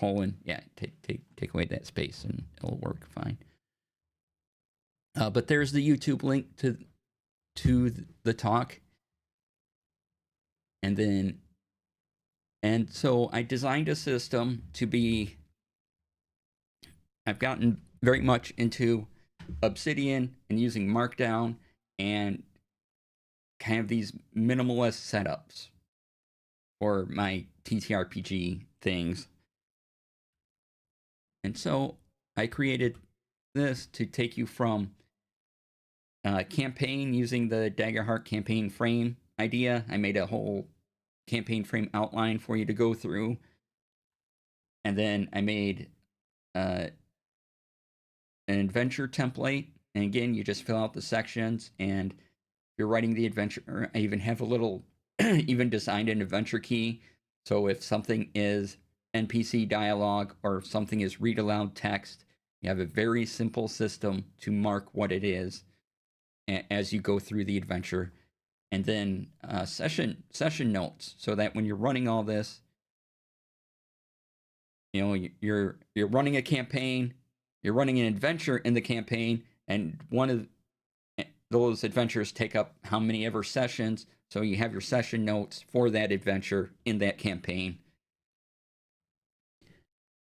yeah, take away that space and it'll work fine. But there's the YouTube link to the talk, and so I designed a system to be. I've gotten very much into Obsidian and using Markdown and kind of these minimalist setups for my TTRPG things. And so I created this to take you from campaign using the Daggerheart campaign frame idea. I made a whole campaign frame outline for you to go through. And then I made an adventure template. And again, you just fill out the sections. And if you're writing the adventure, I even have a little, even designed an adventure key. So if something is NPC dialogue or something is read aloud text, you have a very simple system to mark what it is as you go through the adventure. And then session notes, so that when you're running all this, you know, you're running a campaign, you're running an adventure in the campaign, and one of those adventures take up how many ever sessions. So you have your session notes for that adventure in that campaign.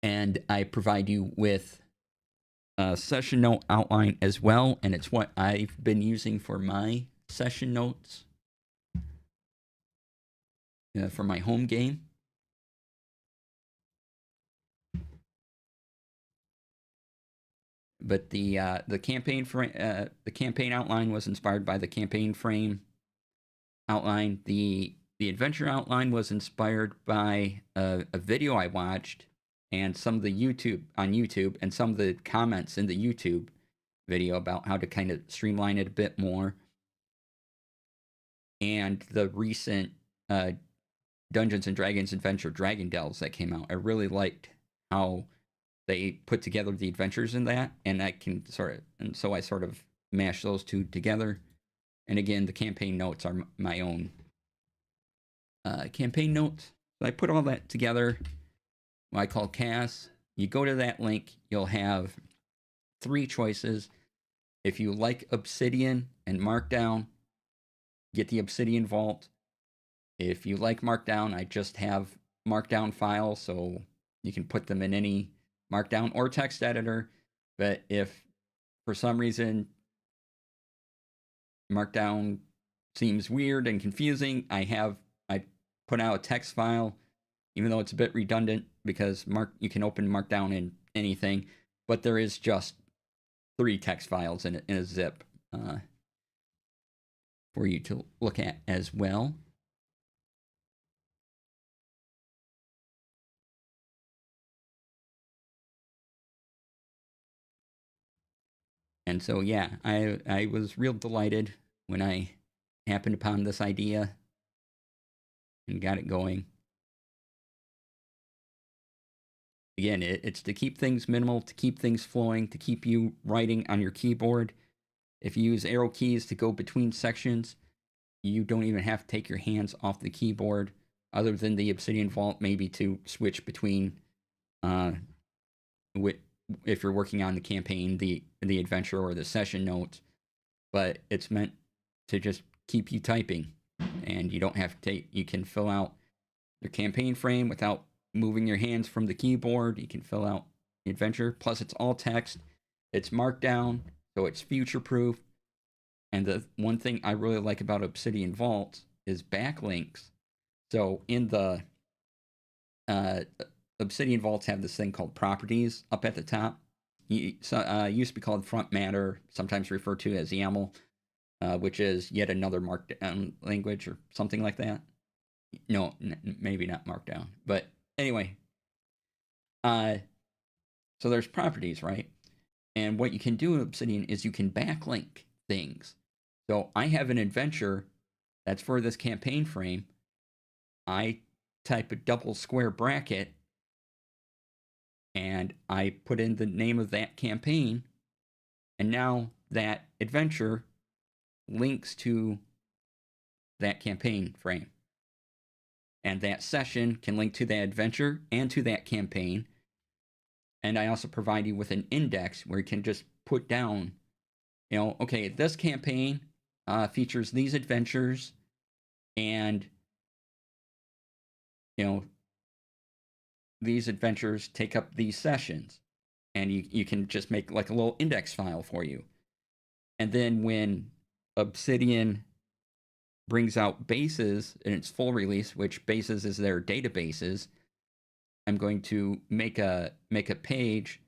And I provide you with a session note outline as well, and it's what I've been using for my session notes for my home game. But the campaign the campaign outline was inspired by the campaign frame outline. The adventure outline was inspired by a video I watched and some of the YouTube and some of the comments in the YouTube video about how to kind of streamline it a bit more. And the recent Dungeons and Dragons Adventure Dragon Delves that came out, I really liked how they put together the adventures in that, and I can so I sort of mash those two together. And again, the campaign notes are my own campaign notes. So I put all that together, what I call CAS. You go to that link, you'll have 3 choices. If you like Obsidian and Markdown, get the Obsidian Vault. If you like Markdown, I just have Markdown files, so you can put them in any Markdown or text editor. But if for some reason Markdown seems weird and confusing, I put out a text file, even though it's a bit redundant because you can open Markdown in anything, but there is just 3 text files in a zip for you to look at as well. And so, yeah, I was real delighted when I happened upon this idea and got it going. Again, it's to keep things minimal, to keep things flowing, to keep you writing on your keyboard. If you use arrow keys to go between sections, you don't even have to take your hands off the keyboard, other than the Obsidian Vault, maybe to switch between if you're working on the campaign, the adventure, or the session notes. But it's meant to just keep you typing, and you don't have to you can fill out your campaign frame without moving your hands from the keyboard. You can fill out the adventure. Plus, it's all text. It's Markdown, so it's future-proof. And the one thing I really like about Obsidian Vault is backlinks. So in the Obsidian Vaults have this thing called properties up at the top. Used to be called front matter, sometimes referred to as YAML, which is yet another Markdown language or something like that. No, maybe not Markdown, but anyway. So there's properties, right? And what you can do in Obsidian is you can backlink things. So I have an adventure that's for this campaign frame. I type a double square bracket and I put in the name of that campaign, and now that adventure links to that campaign frame. And that session can link to that adventure and to that campaign. And I also provide you with an index where you can just put down, okay, this campaign features these adventures, and, these adventures take up these sessions. And you can just make like a little index file for you. And then when Obsidian brings out bases in its full release, which bases is their databases, I'm going to make a page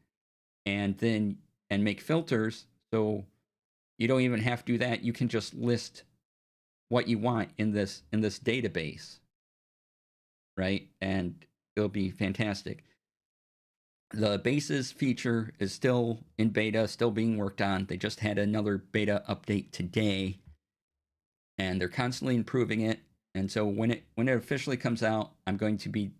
and make filters. So you don't even have to do that. You can just list what you want in this database, right? And it'll be fantastic. The bases feature is still in beta, still being worked on. They just had another beta update today, and they're constantly improving it. And so when it officially comes out, I'm going to be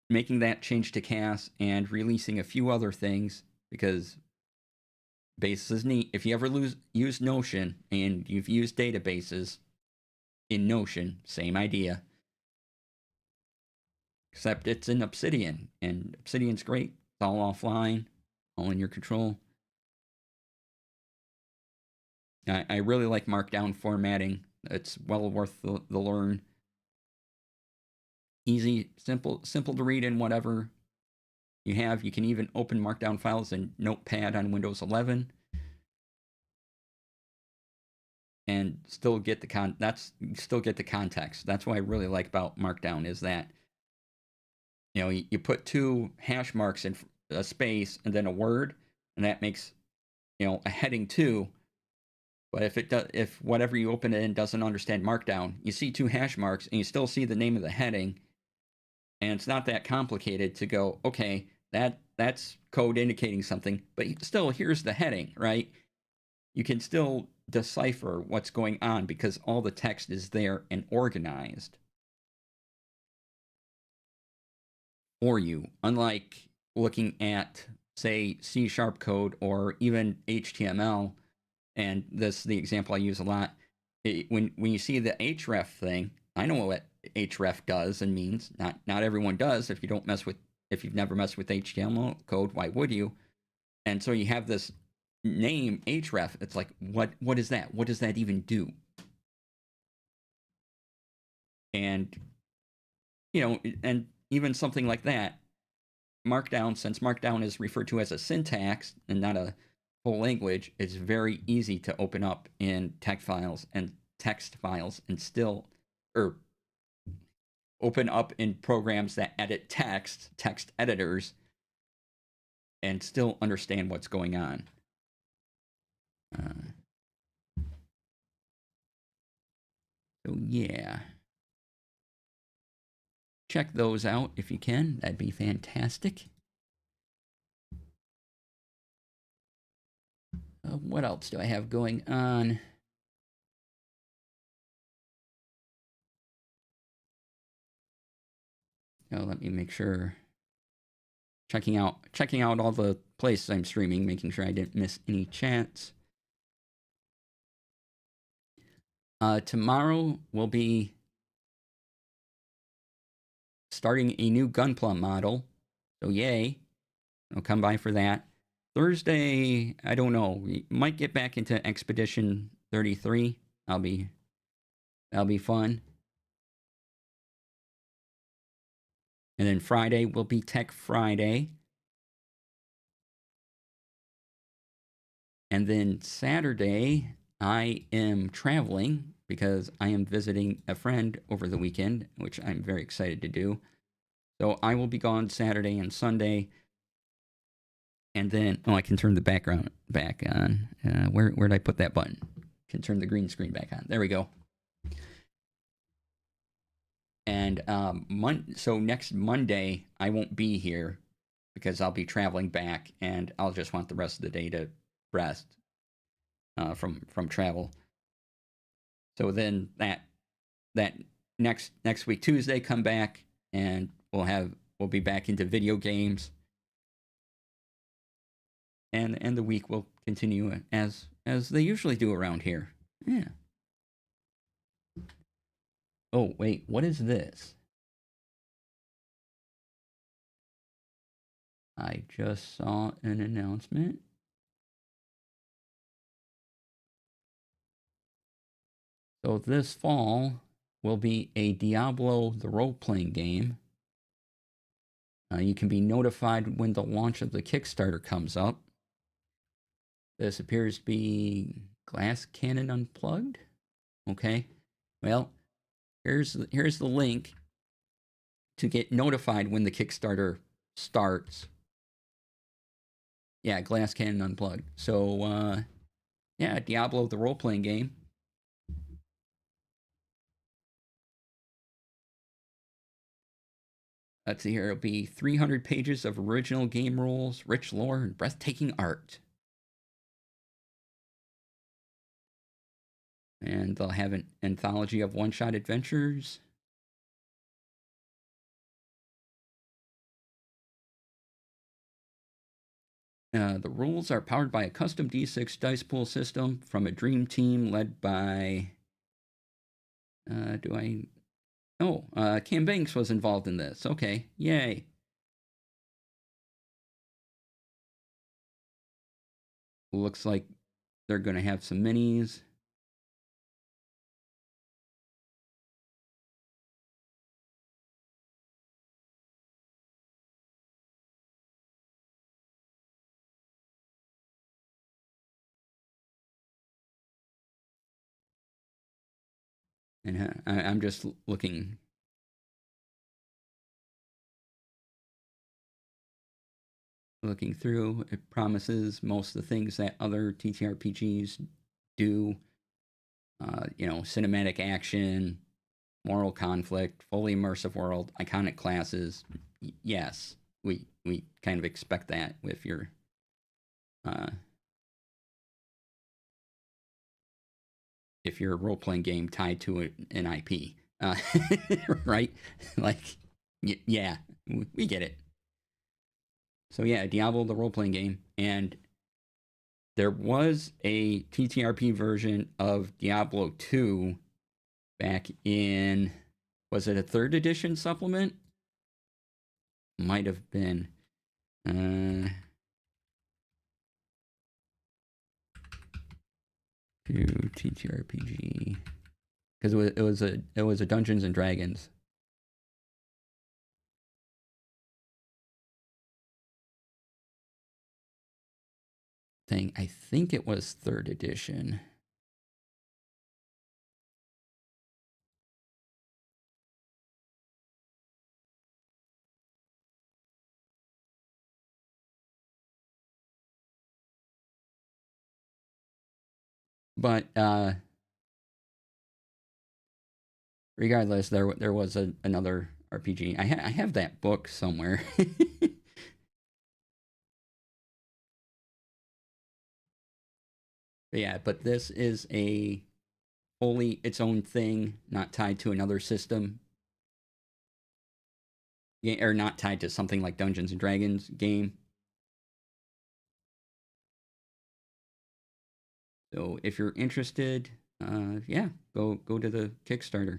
making that change to CAS and releasing a few other things, because bases is neat. If you ever use Notion and you've used databases in Notion, same idea. Except it's in Obsidian, and Obsidian's great. It's all offline, all in your control. I really like Markdown formatting. It's well worth the learn. Easy, simple to read in whatever you have. You can even open Markdown files in Notepad on Windows 11 and still get the context. That's what I really like about Markdown, is that you put two hash marks in a space and then a word, and that makes a heading 2. But if whatever you open it in doesn't understand Markdown, you see two hash marks and you still see the name of the heading, and it's not that complicated to go, okay, that's code indicating something, but still, here's the heading, right? You can still decipher what's going on because all the text is there and organized for you, unlike looking at, say, C# code or even HTML. And this is the example I use a lot. When you see the href thing, I know what href does and means. Not everyone does. If you've never messed with HTML code, why would you? And so you have this name href. It's like, what is that? What does that even do? And and even something like that, Markdown, since Markdown is referred to as a syntax and not a whole language, it's very easy to open up in text files and still, or open up in programs that edit text editors, and still understand what's going on. So yeah, check those out if you can. That'd be fantastic. What else do I have going on? Oh, let me make sure. Checking out all the places I'm streaming, making sure I didn't miss any chats. Tomorrow we'll be starting a new Gunpla model, so yay! I'll come by for that. Thursday, I don't know. We might get back into Expedition 33. That'll be fun. And then Friday will be Tech Friday. And then Saturday, I am traveling because I am visiting a friend over the weekend, which I'm very excited to do. So I will be gone Saturday and Sunday. And then, I can turn the background back on. Where did I put that button? Can turn the green screen back on. There we go. And so next Monday, I won't be here because I'll be traveling back, and I'll just want the rest of the day to rest from travel. So then that next week Tuesday, come back, and we'll be back into video games, and the week will continue as they usually do around here. Yeah. Oh wait, what is this? I just saw an announcement. So this fall will be a Diablo the role-playing game. You can be notified when the launch of the Kickstarter comes up. This appears to be Glass Cannon Unplugged. Okay. Well, here's the link to get notified when the Kickstarter starts. Yeah, Glass Cannon Unplugged. So, yeah, Diablo, the role playing game. Let's see here. It'll be 300 pages of original game rules, rich lore, and breathtaking art. And they'll have an anthology of one-shot adventures. The rules are powered by a custom D6 dice pool system from a dream team led by. Cam Banks was involved in this. Okay, yay. Looks like they're going to have some minis. And I'm just looking through. It promises most of the things that other TTRPGs do. Cinematic action, moral conflict, fully immersive world, iconic classes. Yes, we kind of expect that with your if you're a role playing game tied to an IP, right? Like, yeah, we get it. So yeah, Diablo, the role playing game, and there was a TTRP version of Diablo 2 back in, was it a 3rd edition supplement? Might have been. TTRPG, because it was a Dungeons and Dragons thing. I think it was 3rd edition. But regardless, there was another RPG. I have that book somewhere. But this is a wholly its own thing, not tied to another system. Or not tied to something like Dungeons and Dragons game. So if you're interested, go to the Kickstarter.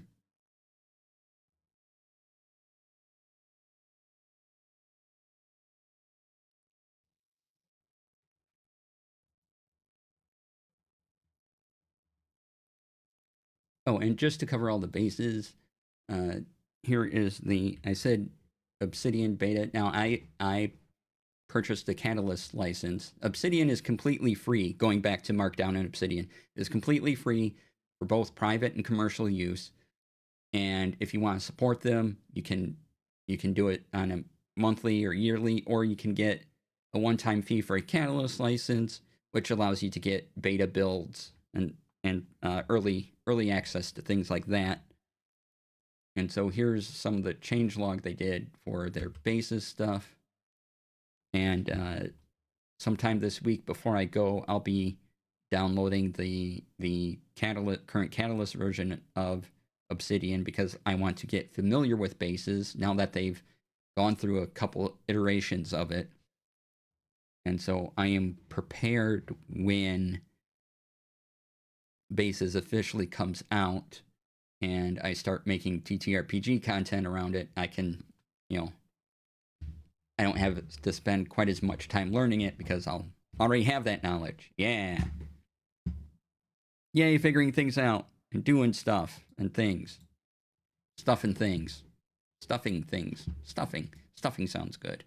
Oh, and just to cover all the bases, here is I said Obsidian beta. Now I purchased the Catalyst license. Obsidian is completely free. Going back to Markdown and Obsidian, it is completely free for both private and commercial use. And if you want to support them, you can do it on a monthly or yearly, or you can get a one-time fee for a Catalyst license, which allows you to get beta builds and early access to things like that. And so here's some of the changelog they did for their basis stuff. And sometime this week before I go, I'll be downloading the current Catalyst version of Obsidian, because I want to get familiar with bases now that they've gone through a couple iterations of it. And so I am prepared when bases officially comes out and I start making TTRPG content around it. I can, I don't have to spend quite as much time learning it because I'll already have that knowledge. Yeah. Yay, figuring things out and doing stuff and things. Stuff and things. Stuffing things. Stuffing. Stuffing sounds good.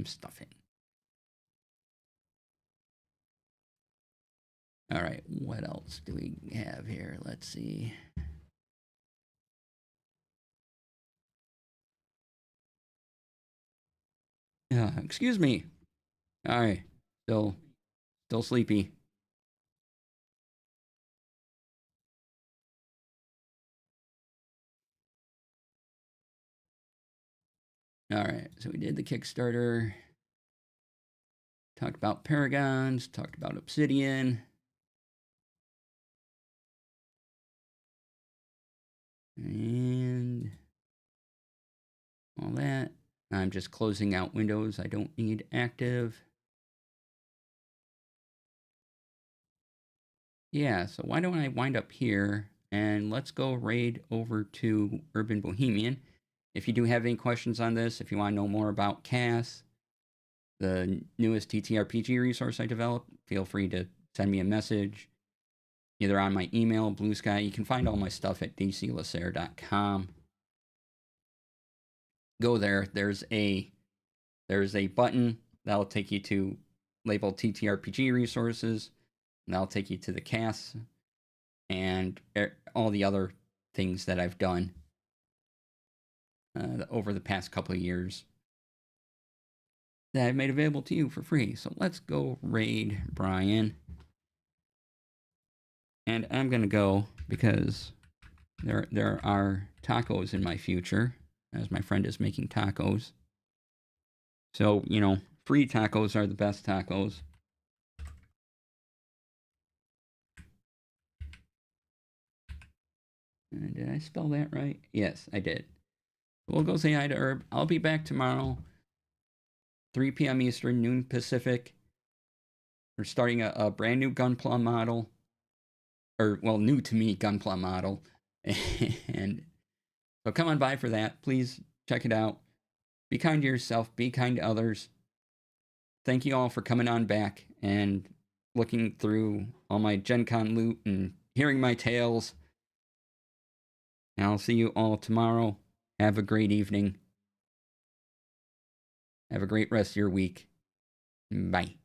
Stuffing. All right, what else do we have here? Let's see. Excuse me. All right. Still sleepy. All right, so we did the Kickstarter. Talked about Paragons. Talked about Obsidian. And all that. I'm just closing out windows I don't need active. Yeah, so why don't I wind up here and let's go raid over to Urban Bohemian. If you do have any questions on this, if you want to know more about CAS, the newest TTRPG resource I developed, feel free to send me a message, either on my email, Blue Sky. You can find all my stuff at dclasair.com. Go there. There's a button that'll take you to label TTRPG resources, and that'll take you to the CAS and all the other things that I've done over the past couple of years that I've made available to you for free. So let's go raid Brian. And I'm going to go because there are tacos in my future, as my friend is making tacos. So, you know, free tacos are the best tacos. Did I spell that right? Yes, I did. We'll go say hi to Herb. I'll be back tomorrow, 3 p.m. Eastern, noon Pacific. We're starting a brand new Gunpla model. Or, well, new to me Gunpla model. And so come on by for that. Please check it out. Be kind to yourself. Be kind to others. Thank you all for coming on back and looking through all my Gen Con loot and hearing my tales. And I'll see you all tomorrow. Have a great evening. Have a great rest of your week. Bye.